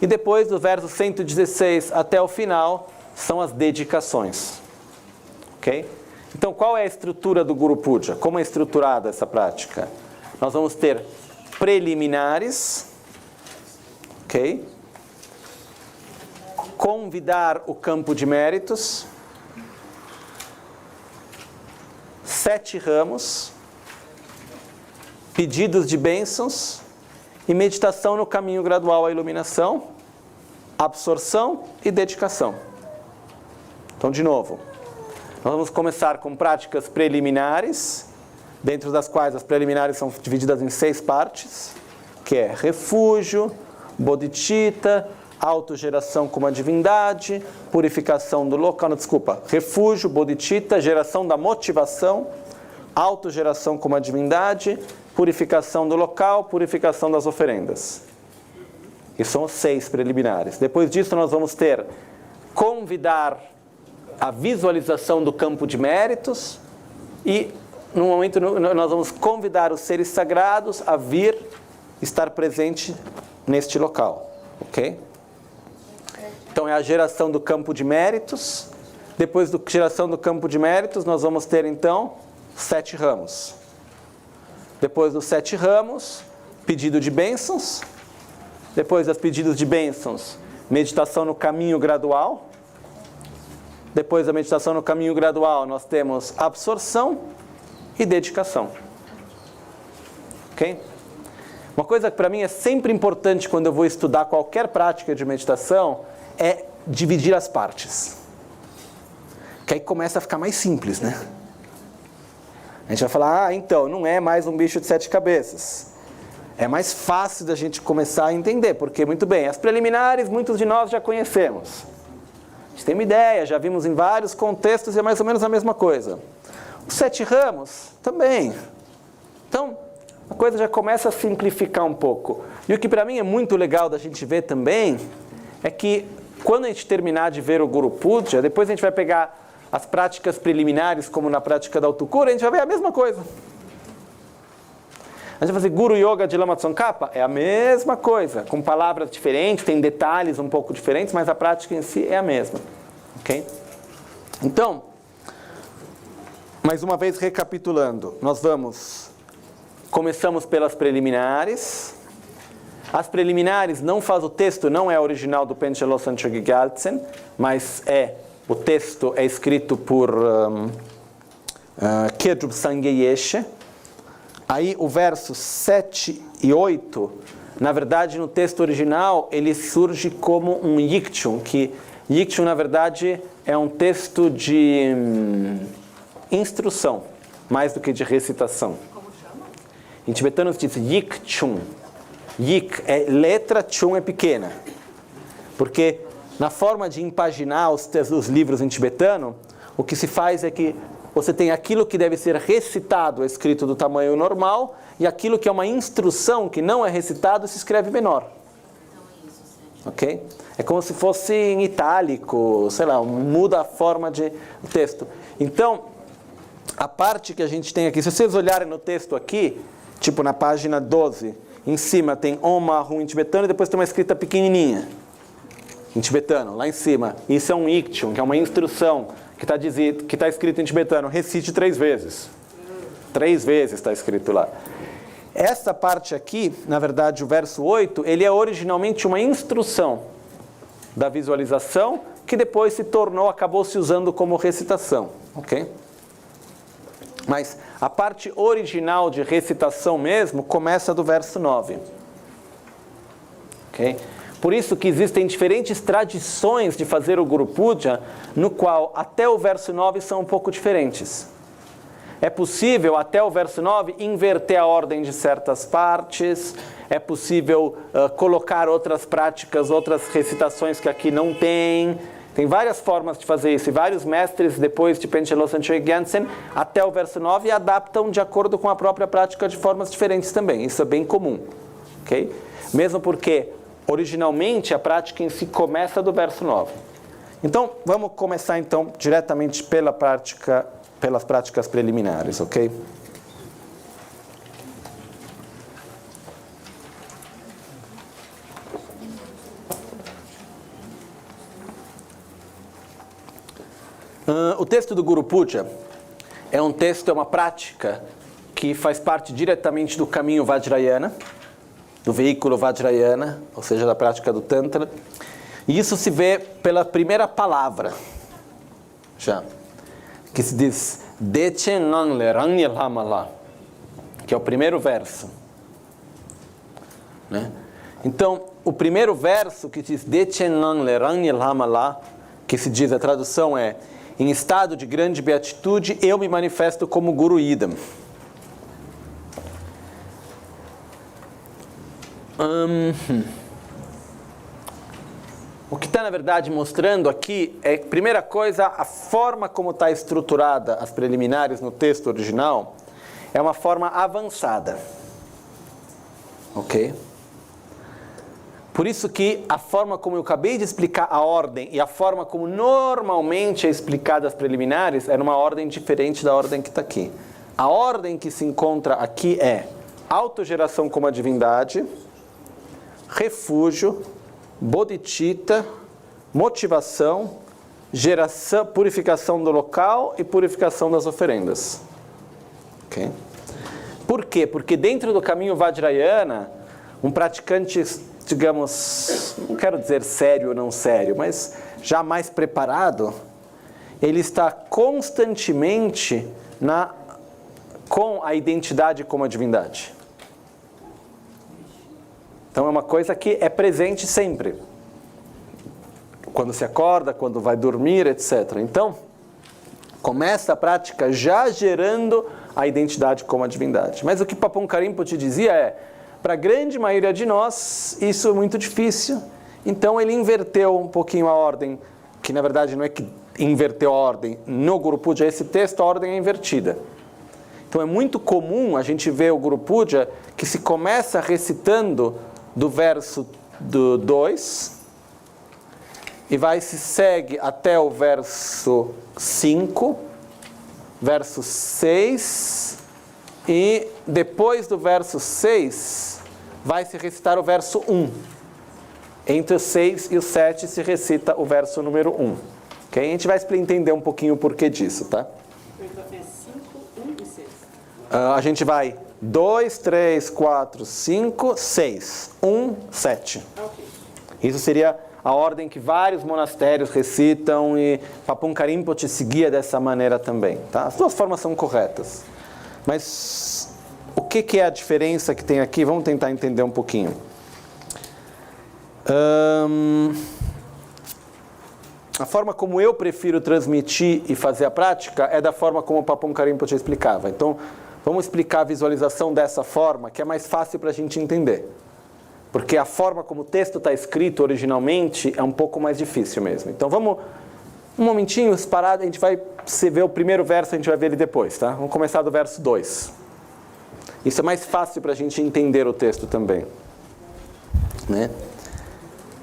E depois do verso 116 até o final, são as dedicações. Ok? Então, qual é a estrutura do Guru Puja? Como é estruturada essa prática? Nós vamos ter preliminares, ok? Convidar o campo de méritos, 7 ramos, pedidos de bênçãos e meditação no caminho gradual à iluminação, absorção e dedicação. Então, de novo, nós vamos começar com práticas preliminares, dentro das quais as preliminares são divididas em 6 partes, que é refúgio, bodhicitta, autogeração como a divindade, purificação do local, refúgio, bodhicitta, geração da motivação, autogeração como a divindade, purificação do local, purificação das oferendas. E são os 6 preliminares. Depois disso nós vamos ter convidar a visualização do campo de méritos e, no momento, nós vamos convidar os seres sagrados a vir estar presente neste local, ok? Então, é a geração do campo de méritos. Depois da geração do campo de méritos, nós vamos ter, então, 7 ramos. Depois dos 7 ramos, pedido de bênçãos. Depois dos pedidos de bênçãos, meditação no caminho gradual. Depois da meditação no caminho gradual, nós temos absorção e dedicação. Ok? Uma coisa que para mim é sempre importante quando eu vou estudar qualquer prática de meditação é dividir as partes. Que aí começa a ficar mais simples, né? A gente vai falar, então, não é mais um bicho de 7 cabeças. É mais fácil da gente começar a entender, porque, muito bem, as preliminares muitos de nós já conhecemos. A gente tem uma ideia, já vimos em vários contextos e é mais ou menos a mesma coisa. Os 7 ramos, também. Então, a coisa já começa a simplificar um pouco. E o que para mim é muito legal da gente ver também, é que quando a gente terminar de ver o Guru Puja, depois a gente vai pegar as práticas preliminares, como na prática da autocura, a gente vai ver a mesma coisa. A gente vai fazer Guru Yoga de Lama Tsongkhapa, é a mesma coisa, com palavras diferentes, tem detalhes um pouco diferentes, mas a prática em si é a mesma. Ok? Então, mais uma vez recapitulando, começamos pelas preliminares. As preliminares, o texto não é original do Panchen Losang Chögyal Gyaltsen, mas o texto é escrito por Khedrup Sangye Yeshe. Aí o verso 7 e 8 na verdade, no texto original, ele surge como um yikchung, que yikchung, na verdade, é um texto de instrução, mais do que de recitação. Como chama? Em tibetano se diz yikchung. Yik é letra, chung é pequena. Porque na forma de impaginar os livros em tibetano, o que se faz é que você tem aquilo que deve ser recitado, escrito do tamanho normal, e aquilo que é uma instrução, que não é recitado, se escreve menor. Ok? É como se fosse em itálico, sei lá, muda a forma de texto. Então, a parte que a gente tem aqui, se vocês olharem no texto aqui, tipo na página 12, em cima tem Om Mahu em tibetano e depois tem uma escrita pequenininha em tibetano, lá em cima. Isso é um yikchung, que é uma instrução que está escrito em tibetano. Recite 3 vezes. 3 vezes está escrito lá. Essa parte aqui, na verdade, o verso 8, ele é originalmente uma instrução da visualização que depois acabou se usando como recitação. Ok? Mas a parte original de recitação mesmo começa do verso 9. Ok? Por isso que existem diferentes tradições de fazer o Guru Puja, no qual até o verso 9 são um pouco diferentes. É possível, até o verso 9, inverter a ordem de certas partes, é possível colocar outras práticas, outras recitações que aqui não tem. Tem várias formas de fazer isso, e vários mestres, depois de Panchen Losang Chögyam Gyaltsen, até o verso 9, adaptam de acordo com a própria prática de formas diferentes também. Isso é bem comum. Okay? Mesmo porque, originalmente, a prática em si começa do verso 9. Então, vamos começar então diretamente pelas práticas preliminares, ok? O texto do Guru Puja é uma prática que faz parte diretamente do caminho Vajrayana, do veículo Vajrayana, ou seja, da prática do Tantra. E isso se vê pela primeira palavra, já, que se diz Dechen Nangle Rangye Lamala, que é o primeiro verso. Né? Então, o primeiro verso que diz Dechen Nangle Rangye Lamala, que se diz, a tradução é: em estado de grande beatitude, eu me manifesto como Guru Idam. O que está, na verdade, mostrando aqui é, primeira coisa, a forma como está estruturada as preliminares no texto original é uma forma avançada. Ok? Por isso que a forma como eu acabei de explicar a ordem e a forma como normalmente é explicada as preliminares é numa ordem diferente da ordem que está aqui. A ordem que se encontra aqui é autogeração como a divindade, refúgio, bodhicitta, motivação, geração, purificação do local e purificação das oferendas. Okay? Por quê? Porque dentro do caminho Vajrayana, um praticante, digamos, não quero dizer sério ou não sério, mas já mais preparado, ele está constantemente com a identidade como a divindade. Então é uma coisa que é presente sempre. Quando se acorda, quando vai dormir, etc. Então, começa a prática já gerando a identidade como a divindade. Mas o que Papon Karimpo te dizia é, para a grande maioria de nós, isso é muito difícil. Então ele inverteu um pouquinho a ordem, que na verdade não é que inverteu a ordem. No Guru Puja, esse texto, a ordem é invertida. Então é muito comum a gente ver o Guru Puja que se começa recitando do verso 2 e se segue até o verso 5, verso 6, e depois do verso 6 vai se recitar o verso 1. Entre o 6 e o 7 se recita o verso número 1. Okay? A gente vai entender um pouquinho o porquê disso, tá? Então é 5, 1 e 6. A gente vai 2, 3, 4, 5, 6, 1, 7. Ok. Isso seria a ordem que vários monastérios recitam e Papon Karimpo te seguia dessa maneira também. Tá? As duas formas são corretas. Mas o que é a diferença que tem aqui? Vamos tentar entender um pouquinho. A forma como eu prefiro transmitir e fazer a prática é da forma como o Papon Rinpoche explicava. Então, vamos explicar a visualização dessa forma, que é mais fácil para a gente entender. Porque a forma como o texto está escrito originalmente é um pouco mais difícil mesmo. Então, vamos um momentinho, parado, a gente vai ver o primeiro verso, a gente vai ver ele depois, tá? Vamos começar do verso 2. Isso é mais fácil para a gente entender o texto também. Né?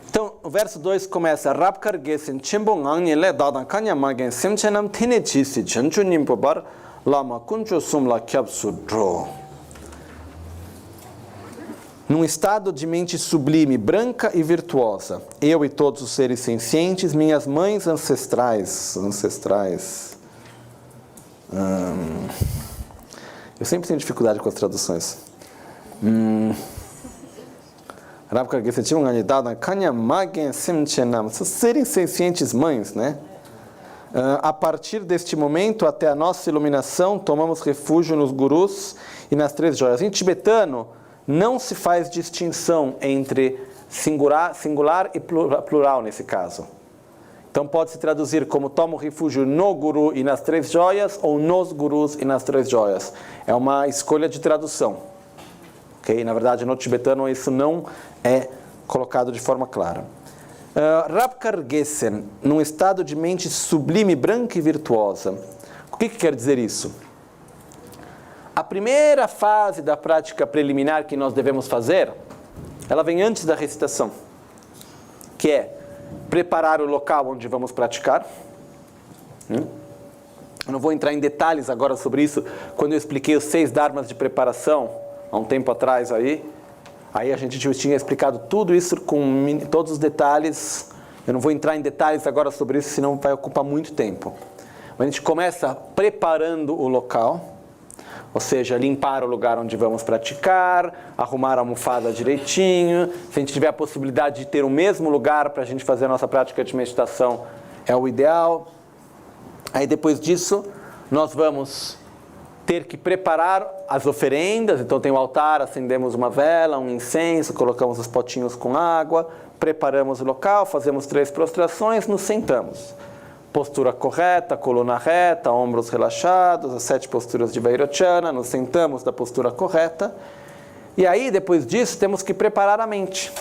Então, o verso 2 começa: Rapkar gesen chimbong angnile dadan kanya magen simchenam tine chisi chanchu nimpobar lama kuncho sumla kyapsu dro. Num estado de mente sublime, branca e virtuosa, eu e todos os seres sencientes, minhas mães ancestrais. Eu sempre tenho dificuldade com as traduções. São seres sencientes mães, né? A partir deste momento, até a nossa iluminação, tomamos refúgio nos gurus e nas três joias. Em tibetano, não se faz distinção entre singular e plural nesse caso. Então pode-se traduzir como tomo refúgio no guru e nas três joias, ou nos gurus e nas três joias. É uma escolha de tradução. Okay? Na verdade, no tibetano isso não é colocado de forma clara. Rapkar gesen, num estado de mente sublime, branca e virtuosa. O que quer dizer isso? A primeira fase da prática preliminar que nós devemos fazer, ela vem antes da recitação, que é preparar o local onde vamos praticar. Eu não vou entrar em detalhes agora sobre isso. Quando eu expliquei os 6 dharmas de preparação, há um tempo atrás aí a gente tinha explicado tudo isso com todos os detalhes. Eu não vou entrar em detalhes agora sobre isso, senão vai ocupar muito tempo. Mas a gente começa preparando o local, ou seja, limpar o lugar onde vamos praticar, arrumar a almofada direitinho. Se a gente tiver a possibilidade de ter o mesmo lugar para a gente fazer a nossa prática de meditação, é o ideal. Aí depois disso, nós vamos ter que preparar as oferendas. Então tem o altar, acendemos uma vela, um incenso, colocamos os potinhos com água, preparamos o local, fazemos 3 prostrações, nos sentamos. Postura correta, coluna reta, ombros relaxados, as 7 posturas de Vairochana, nos sentamos da postura correta. E aí, depois disso, temos que preparar a mente.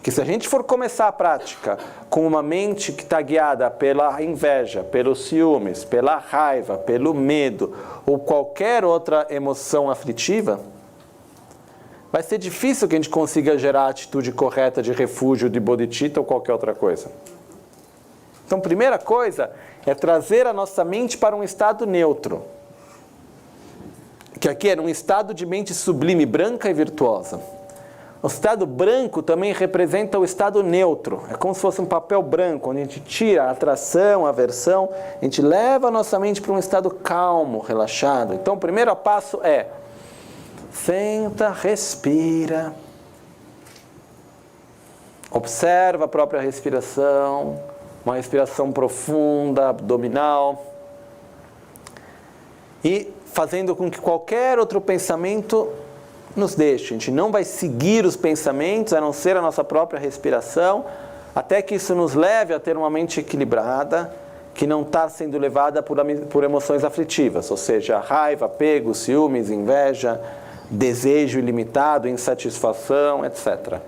Que se a gente for começar a prática com uma mente que está guiada pela inveja, pelos ciúmes, pela raiva, pelo medo, ou qualquer outra emoção aflitiva, vai ser difícil que a gente consiga gerar a atitude correta de refúgio, de bodhicitta ou qualquer outra coisa. Então, primeira coisa é trazer a nossa mente para um estado neutro. Que aqui é um estado de mente sublime, branca e virtuosa. O estado branco também representa o estado neutro. É como se fosse um papel branco, onde a gente tira a atração, a aversão, a gente leva a nossa mente para um estado calmo, relaxado. Então, o primeiro passo é: senta, respira, observa a própria respiração, uma respiração profunda, abdominal, e fazendo com que qualquer outro pensamento nos deixe. A gente não vai seguir os pensamentos, a não ser a nossa própria respiração, até que isso nos leve a ter uma mente equilibrada, que não está sendo levada por emoções aflitivas, ou seja, raiva, apego, ciúmes, inveja, desejo ilimitado, insatisfação, etc.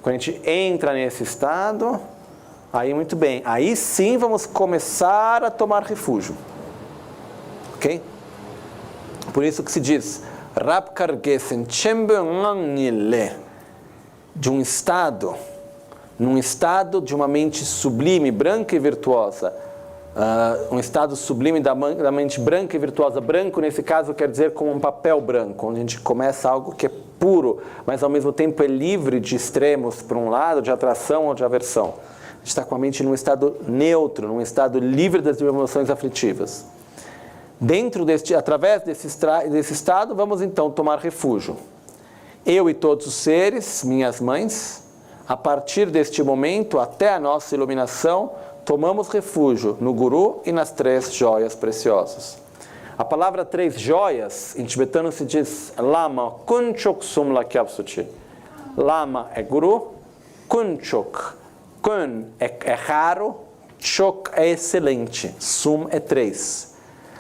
Quando a gente entra nesse estado, aí muito bem, aí sim vamos começar a tomar refúgio. Ok? Por isso que se diz Rapkar gesen chembonganile, de um estado, num estado de uma mente sublime, branca e virtuosa. Um estado sublime da mente branca e virtuosa. Branco, nesse caso, quer dizer como um papel branco, onde a gente começa algo que é puro, mas ao mesmo tempo é livre de extremos, por um lado, de atração ou de aversão. A gente está com a mente num estado neutro, num estado livre das emoções aflitivas. Através desse estado, vamos então tomar refúgio. Eu e todos os seres, minhas mães, a partir deste momento, até a nossa iluminação, tomamos refúgio no Guru e nas 3 joias preciosas. A palavra 3 joias, em tibetano se diz Lama Kunchok Sumla Kyapsuchi. Lama é Guru, Kunchok. Kun é raro, chok é excelente, sum é 3.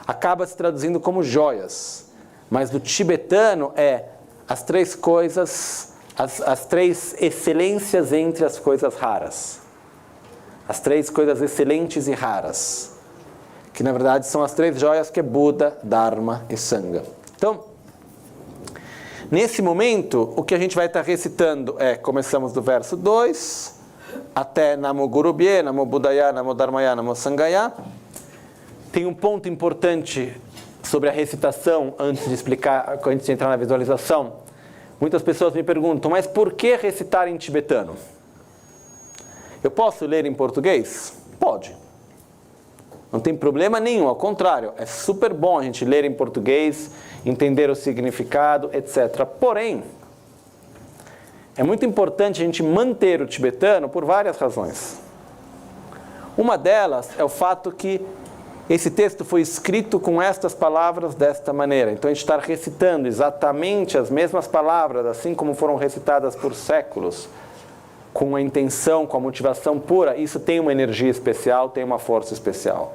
Acaba se traduzindo como joias, mas no tibetano é as 3 coisas, as 3 excelências entre as coisas raras. As 3 coisas excelentes e raras, que na verdade são as 3 joias que é Buda, Dharma e Sangha. Então, nesse momento, o que a gente vai estar recitando começamos do verso 2, até Namo Guru Bhye, Namo Buddhaya, Namo Dharmaya, Namo Sanghaya. Tem um ponto importante sobre a recitação, antes de entrar na visualização. Muitas pessoas me perguntam, mas por que recitar em tibetano? Eu posso ler em português? Pode. Não tem problema nenhum, ao contrário, é super bom a gente ler em português, entender o significado, etc. Porém, é muito importante a gente manter o tibetano por várias razões. Uma delas é o fato que esse texto foi escrito com estas palavras desta maneira. Então a gente está recitando exatamente as mesmas palavras, assim como foram recitadas por séculos, com a intenção, com a motivação pura. Isso tem uma energia especial, tem uma força especial.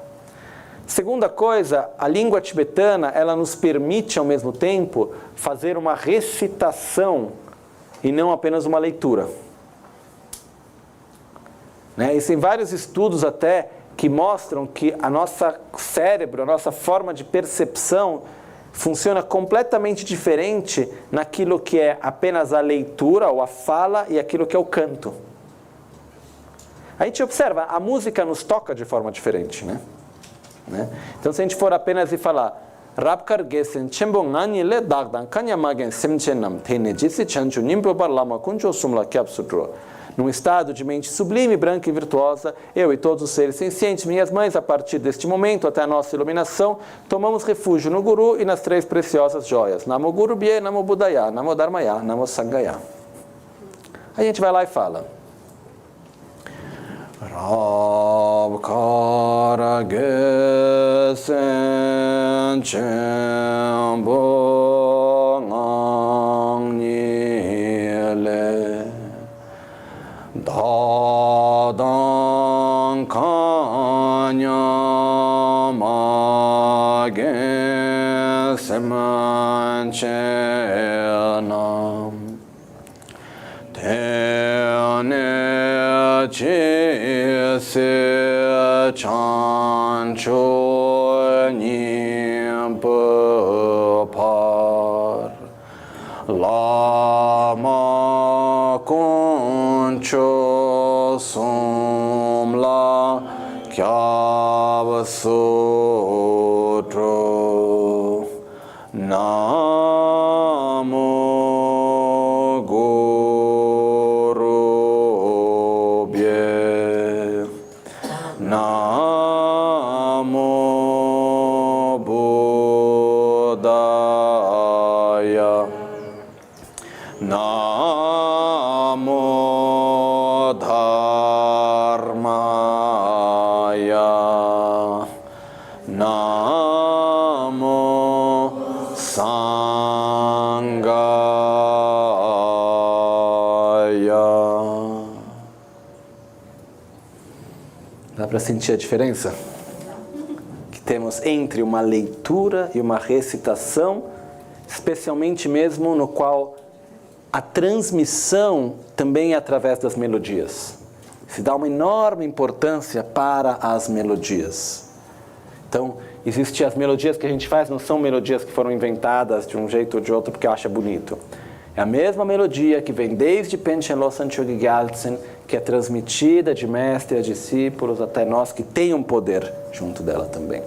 Segunda coisa, a língua tibetana, ela nos permite ao mesmo tempo fazer uma recitação e não apenas uma leitura. Existem vários estudos até que mostram que a nossa cérebro, a nossa forma de percepção funciona completamente diferente naquilo que é apenas a leitura ou a fala e aquilo que é o canto. A gente observa, a música nos toca de forma diferente, né? Então se a gente for apenas e falar Rapkar gesen chembong nani le dagdan kanyamagen semchenam tenejisi chanchu nimpo barlama kuncho sumla kyapsutro. Num estado de mente sublime, branca e virtuosa, eu e todos os seres sencientes, minhas mães, a partir deste momento até a nossa iluminação, tomamos refúgio no Guru e nas 3 preciosas joias. Namo Guru Bhye, Namo Buddhaya, Namo Dharmaya, Namo Sanghaya. Aí a gente vai lá e fala. Rabkara gesen chembo ngangnile Dadang kanyamagen semanchenam Tene chise chancho nimpapar Lama kuncho somla kyavasutro Namo Guru Bhye Namo Buddhaya Namo Dharmaya Namo Sanghaya. Dá para sentir a diferença que temos entre uma leitura e uma recitação, especialmente mesmo no qual a transmissão também é através das melodias. Se dá uma enorme importância para as melodias. Então, existem as melodias que a gente faz, não são melodias que foram inventadas de um jeito ou de outro porque acha bonito. É a mesma melodia que vem desde Panchen Losang Chogi Gyaltsen, que é transmitida de mestre a discípulos até nós, que tem um poder junto dela também.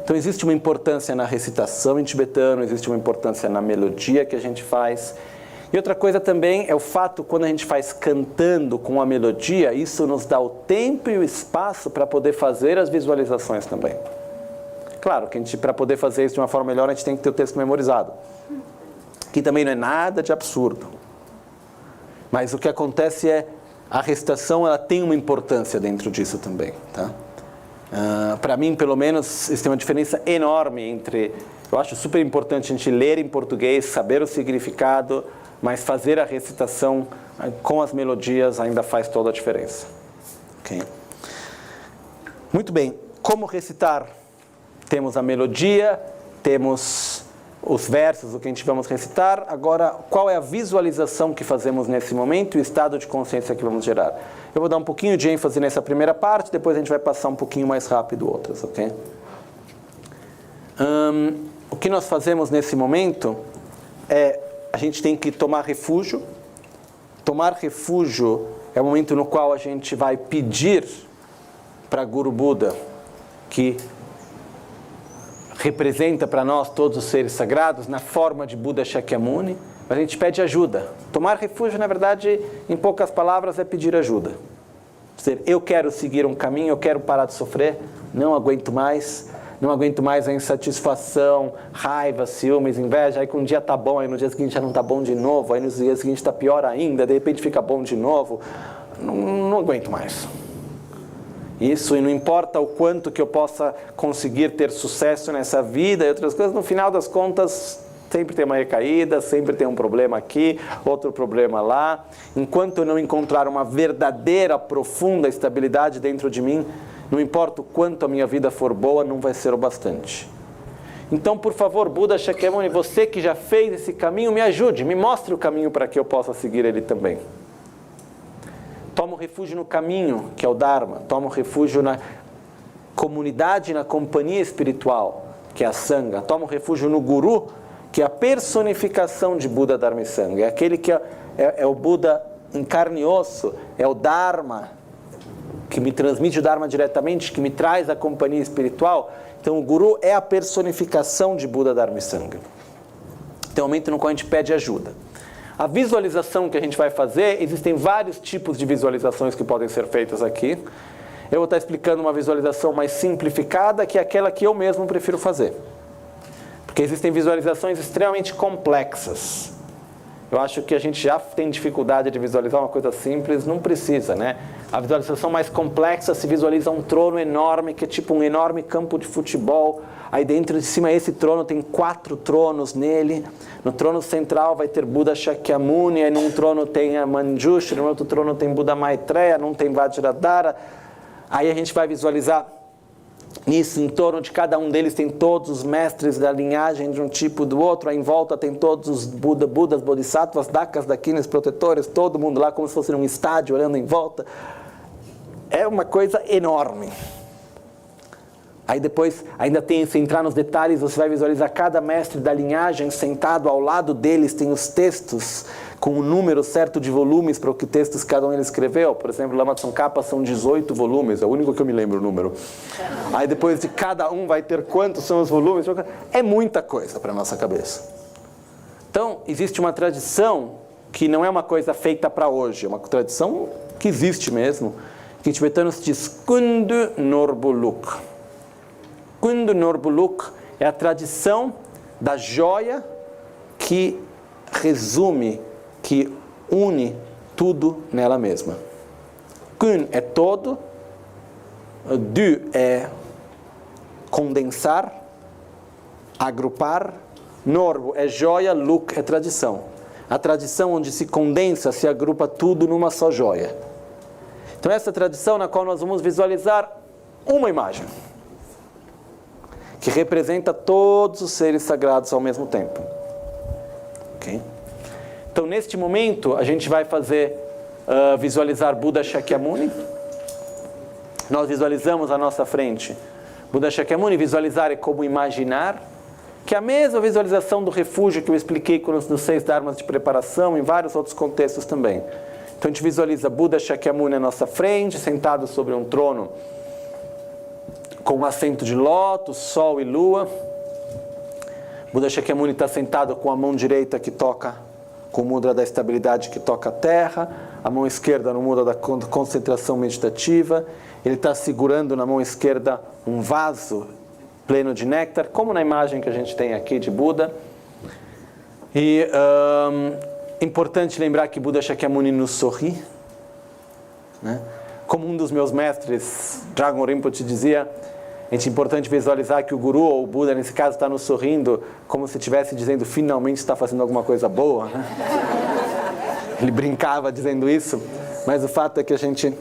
Então existe uma importância na recitação em tibetano, existe uma importância na melodia que a gente faz. E outra coisa também é o fato, quando a gente faz cantando com a melodia, isso nos dá o tempo e o espaço para poder fazer as visualizações também. Claro que para poder fazer isso de uma forma melhor, a gente tem que ter o texto memorizado. Que também não é nada de absurdo. Mas o que acontece é, a recitação ela tem uma importância dentro disso também. Tá? Para mim, pelo menos, isso tem uma diferença enorme entre... Eu acho super importante a gente ler em português, saber o significado, mas fazer a recitação com as melodias ainda faz toda a diferença. Okay? Muito bem, como recitar? Temos a melodia, temos os versos, o que a gente vamos recitar. Agora, qual é a visualização que fazemos nesse momento e o estado de consciência que vamos gerar? Eu vou dar um pouquinho de ênfase nessa primeira parte, depois a gente vai passar um pouquinho mais rápido outras, ok? O que nós fazemos nesse momento é, a gente tem que tomar refúgio. Tomar refúgio é o momento no qual a gente vai pedir para Guru Buda, que representa para nós todos os seres sagrados, na forma de Buda Shakyamuni, a gente pede ajuda. Tomar refúgio, na verdade, em poucas palavras, é pedir ajuda. Dizer, eu quero seguir um caminho, eu quero parar de sofrer, não aguento mais a insatisfação, raiva, ciúmes, inveja, aí que um dia está bom, aí no dia seguinte já não está bom de novo, aí no dia seguinte está pior ainda, de repente fica bom de novo, não aguento mais. Isso, e não importa o quanto que eu possa conseguir ter sucesso nessa vida e outras coisas, no final das contas, sempre tem uma recaída, sempre tem um problema aqui, outro problema lá. Enquanto eu não encontrar uma verdadeira, profunda estabilidade dentro de mim, não importa o quanto a minha vida for boa, não vai ser o bastante. Então, por favor, Buda Shakyamuni, você que já fez esse caminho, me ajude, me mostre o caminho para que eu possa seguir ele também. Tomo refúgio no caminho, que é o Dharma. Tomo refúgio na comunidade, na companhia espiritual, que é a Sangha. Tomo refúgio no Guru, que é a personificação de Buda, Dharma e Sangha. É aquele que é o Buda em carne e osso, é o Dharma, que me transmite o Dharma diretamente, que me traz a companhia espiritual. Então o Guru é a personificação de Buda, Dharma e Sangha. Tem um momento no qual a gente pede ajuda. A visualização que a gente vai fazer, existem vários tipos de visualizações que podem ser feitas aqui. Eu vou estar explicando uma visualização mais simplificada, que é aquela que eu mesmo prefiro fazer. Porque existem visualizações extremamente complexas. Eu acho que a gente já tem dificuldade de visualizar uma coisa simples, não precisa, né? A visualização mais complexa se visualiza um trono enorme, que é tipo um enorme campo de futebol. Aí dentro de cima desse trono tem 4 tronos nele. No trono central vai ter Buda Shakyamuni, aí num trono tem a Manjushri, no outro trono tem Buda Maitreya, num tem Vajradhara. Aí a gente vai visualizar nisso, em torno de cada um deles tem todos os mestres da linhagem de um tipo do outro, aí em volta tem todos os Budas, Bodhisattvas, Dakas, Dakinis, protetores, todo mundo lá como se fosse num estádio olhando em volta. É uma coisa enorme. Aí depois, ainda tem, se entrar nos detalhes, você vai visualizar cada mestre da linhagem sentado ao lado deles, tem os textos com um número certo de volumes para o que textos cada um deles escreveu. Por exemplo, Lama Tsongkhapa são 18 volumes, é o único que eu me lembro o número. Aí depois de cada um vai ter quantos são os volumes. É muita coisa para a nossa cabeça. Então, existe uma tradição que não é uma coisa feita para hoje, é uma tradição que existe mesmo, que em tibetano se diz Kundu Norbuluk. Kundu Norbuluk é a tradição da joia que resume, que une tudo nela mesma. Kun é todo, Du é condensar, agrupar, Norbo é joia, Luk é tradição. A tradição onde se condensa, se agrupa tudo numa só joia. Então essa tradição na qual nós vamos visualizar uma imagem que representa todos os seres sagrados ao mesmo tempo. Okay? Então, neste momento, a gente vai fazer visualizar Buda Shakyamuni. Nós visualizamos à nossa frente Buda Shakyamuni. Visualizar é como imaginar, que é a mesma visualização do refúgio que eu expliquei nos 6 dharmas de preparação, em vários outros contextos também. Então, a gente visualiza Buda Shakyamuni à nossa frente, sentado sobre um trono com um assento de lótus, sol e lua. Buda Shakyamuni está sentado com a mão direita que toca, com o mudra da estabilidade que toca a terra, a mão esquerda no mudra da concentração meditativa. Ele está segurando na mão esquerda um vaso pleno de néctar, como na imagem que a gente tem aqui de Buda. E importante lembrar que Buda Shakyamuni nos sorri, né? Como um dos meus mestres, Dragon Rinpoche, dizia, é importante visualizar que o Guru, ou o Buda, nesse caso, está nos sorrindo, como se estivesse dizendo, finalmente está fazendo alguma coisa boa, né? Ele brincava dizendo isso, mas o fato é que a gente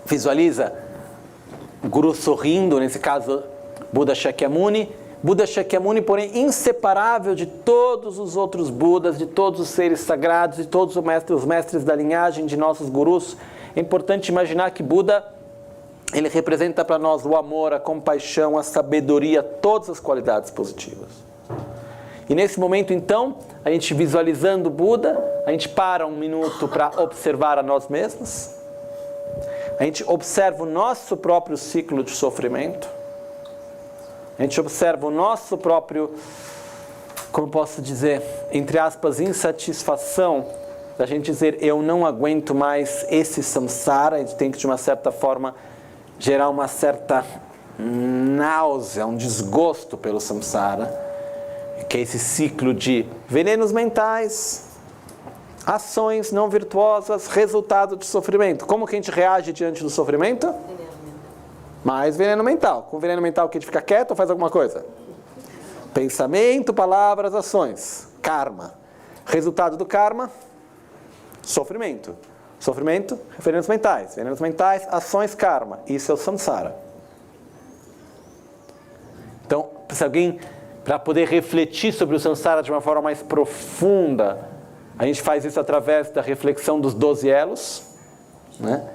visualiza o Guru sorrindo, nesse caso Buda Shakyamuni. Buda Shakyamuni, porém, inseparável de todos os outros Budas, de todos os seres sagrados, de todos os mestres da linhagem de nossos gurus. É importante imaginar que Buda, ele representa para nós o amor, a compaixão, a sabedoria, todas as qualidades positivas. E nesse momento, então, a gente visualizando Buda, a gente para um minuto para observar a nós mesmos. A gente observa o nosso próprio ciclo de sofrimento. A gente observa o nosso próprio, como posso dizer, entre aspas, insatisfação, da gente dizer, eu não aguento mais esse samsara. A gente tem que, de uma certa forma, gerar uma certa náusea, um desgosto pelo samsara, que é esse ciclo de venenos mentais, ações não virtuosas, resultado de sofrimento. Como que a gente reage diante do sofrimento? Mais veneno mental. Com veneno mental que a gente fica quieto ou faz alguma coisa? Pensamento, palavras, ações. Karma. Resultado do karma? Sofrimento. Sofrimento, venenos mentais. Venenos mentais, ações, karma. Isso é o samsara. Então, se alguém, para poder refletir sobre o samsara de uma forma mais profunda, a gente faz isso através da reflexão dos 12 elos, né?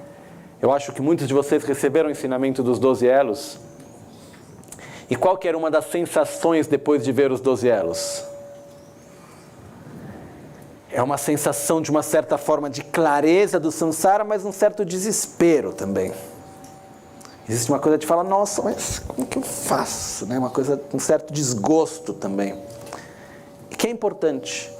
Eu acho que muitos de vocês receberam o ensinamento dos 12 elos. E qual que era uma das sensações depois de ver os 12 elos? É uma sensação de uma certa forma de clareza do samsara, mas um certo desespero também. Existe uma coisa de falar, nossa, mas como que eu faço? Né? Uma coisa, um certo desgosto também. E que é importante.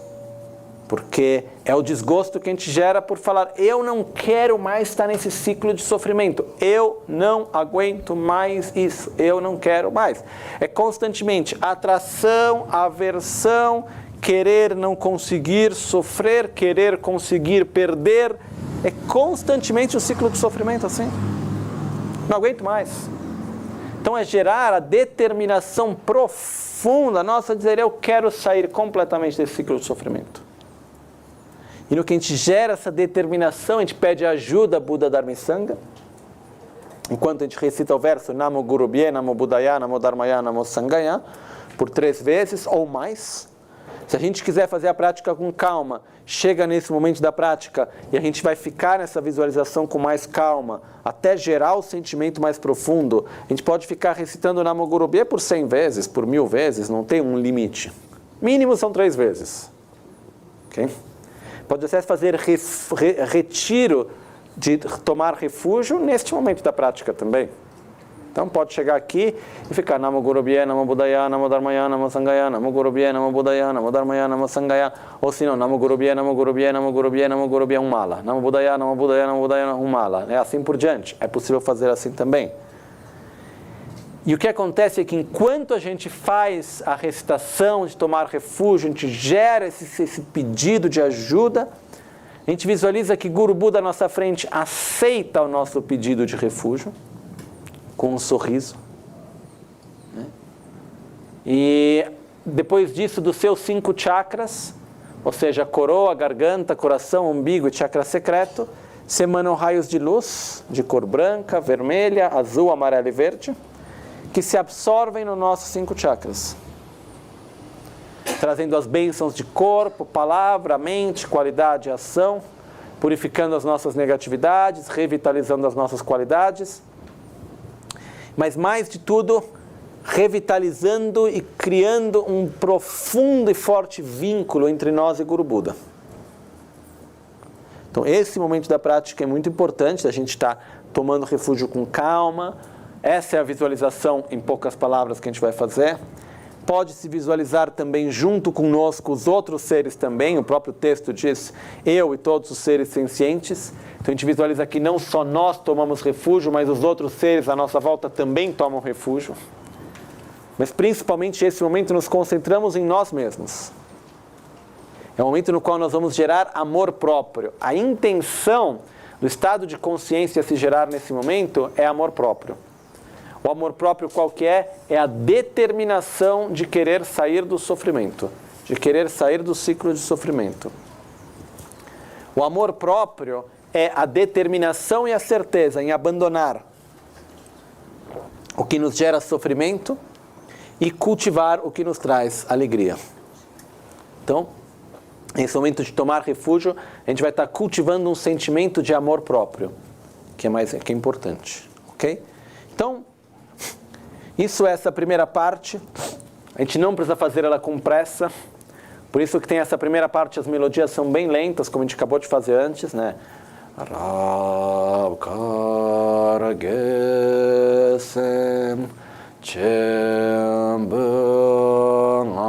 Porque é o desgosto que a gente gera por falar, eu não quero mais estar nesse ciclo de sofrimento. Eu não aguento mais isso. Eu não quero mais. É constantemente atração, aversão, querer não conseguir, sofrer, querer conseguir perder. É constantemente o ciclo de sofrimento assim. Não aguento mais. Então é gerar a determinação profunda nossa, dizer, eu quero sair completamente desse ciclo de sofrimento. E no que a gente gera essa determinação, a gente pede ajuda a Buda Dharma Sangha. Enquanto a gente recita o verso Namo Guru Bhye, Namo Buddhaya, Namo Dharmaya, Namo Sanghaya, por 3 vezes ou mais. Se a gente quiser fazer a prática com calma, chega nesse momento da prática e a gente vai ficar nessa visualização com mais calma, até gerar o sentimento mais profundo. A gente pode ficar recitando Namo Guru Bhye por 100 vezes, por 1000 vezes, não tem um limite. Mínimo são 3 vezes. Ok? Pode até fazer retiro de tomar refúgio neste momento da prática também. Então pode chegar aqui e ficar Namo Guru Bhye, Namo Buddhaya, Namo Dharmaya, Namo Sanghaya, Namo Guru Bhye, Namo Buddhaya, Namo Dharmaya, Namo Sanghaya. Ou se não, Namo Guru Bhye, Namo Guru Bhye, Namo Guru Bhye, Namo Guru Bhye, um mala. Namo Buddhaya, Namo Buddhaya, Namo Buddhaya, um mala. É assim por diante. É possível fazer assim também. E o que acontece é que enquanto a gente faz a recitação de tomar refúgio, a gente gera esse pedido de ajuda, a gente visualiza que Guru Buda à nossa frente aceita o nosso pedido de refúgio, com um sorriso. Né? E depois disso, dos seus 5 chakras, ou seja, coroa, garganta, coração, umbigo e chakra secreto, se emanam raios de luz, de cor branca, vermelha, azul, amarela e verde, que se absorvem nos nossos 5 chakras, trazendo as bênçãos de corpo, palavra, mente, qualidade e ação, purificando as nossas negatividades, revitalizando as nossas qualidades, mas mais de tudo, revitalizando e criando um profundo e forte vínculo entre nós e Guru Buda. Então esse momento da prática é muito importante, a gente está tomando refúgio com calma. Essa é a visualização, em poucas palavras, que a gente vai fazer. Pode-se visualizar também junto conosco os outros seres também. O próprio texto diz, eu e todos os seres sencientes. Então a gente visualiza que não só nós tomamos refúgio, mas os outros seres à nossa volta também tomam refúgio. Mas principalmente nesse momento nos concentramos em nós mesmos. É o momento no qual nós vamos gerar amor próprio. A intenção do estado de consciência a se gerar nesse momento é amor próprio. O amor próprio qual que é? É a determinação de querer sair do sofrimento. de querer sair do ciclo de sofrimento. O amor próprio é a determinação e a certeza em abandonar o que nos gera sofrimento e cultivar o que nos traz alegria. Então, nesse momento de tomar refúgio, a gente vai estar cultivando um sentimento de amor próprio, que é importante, ok? Então, isso é essa primeira parte. A gente não precisa fazer ela com pressa. Por isso que tem essa primeira parte, as melodias são bem lentas, como a gente acabou de fazer antes, né? Rav kar gesem chem benanile.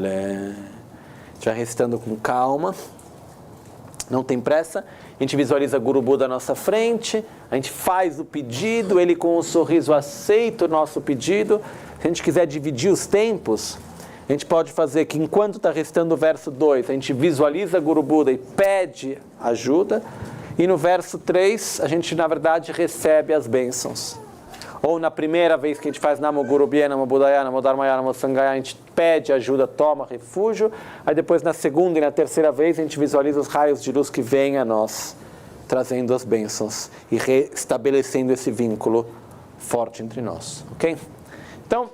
A gente vai recitando com calma, não tem pressa. A gente visualiza Guru Buda à nossa frente, a gente faz o pedido, ele com um sorriso aceita o nosso pedido. Se a gente quiser dividir os tempos, a gente pode fazer que enquanto está recitando o verso 2, a gente visualiza Guru Buda e pede ajuda, e no verso 3, a gente na verdade recebe as bênçãos. Ou na primeira vez que a gente faz Namo Guru Bhye, Namo Buddhaya, Namo Dharmaya, Namo Sanghaya, a gente pede ajuda, toma refúgio. Aí depois na segunda e na terceira vez a gente visualiza os raios de luz que vêm a nós, trazendo as bênçãos e restabelecendo esse vínculo forte entre nós, ok? Então,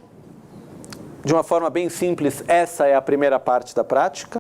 de uma forma bem simples, essa é a primeira parte da prática.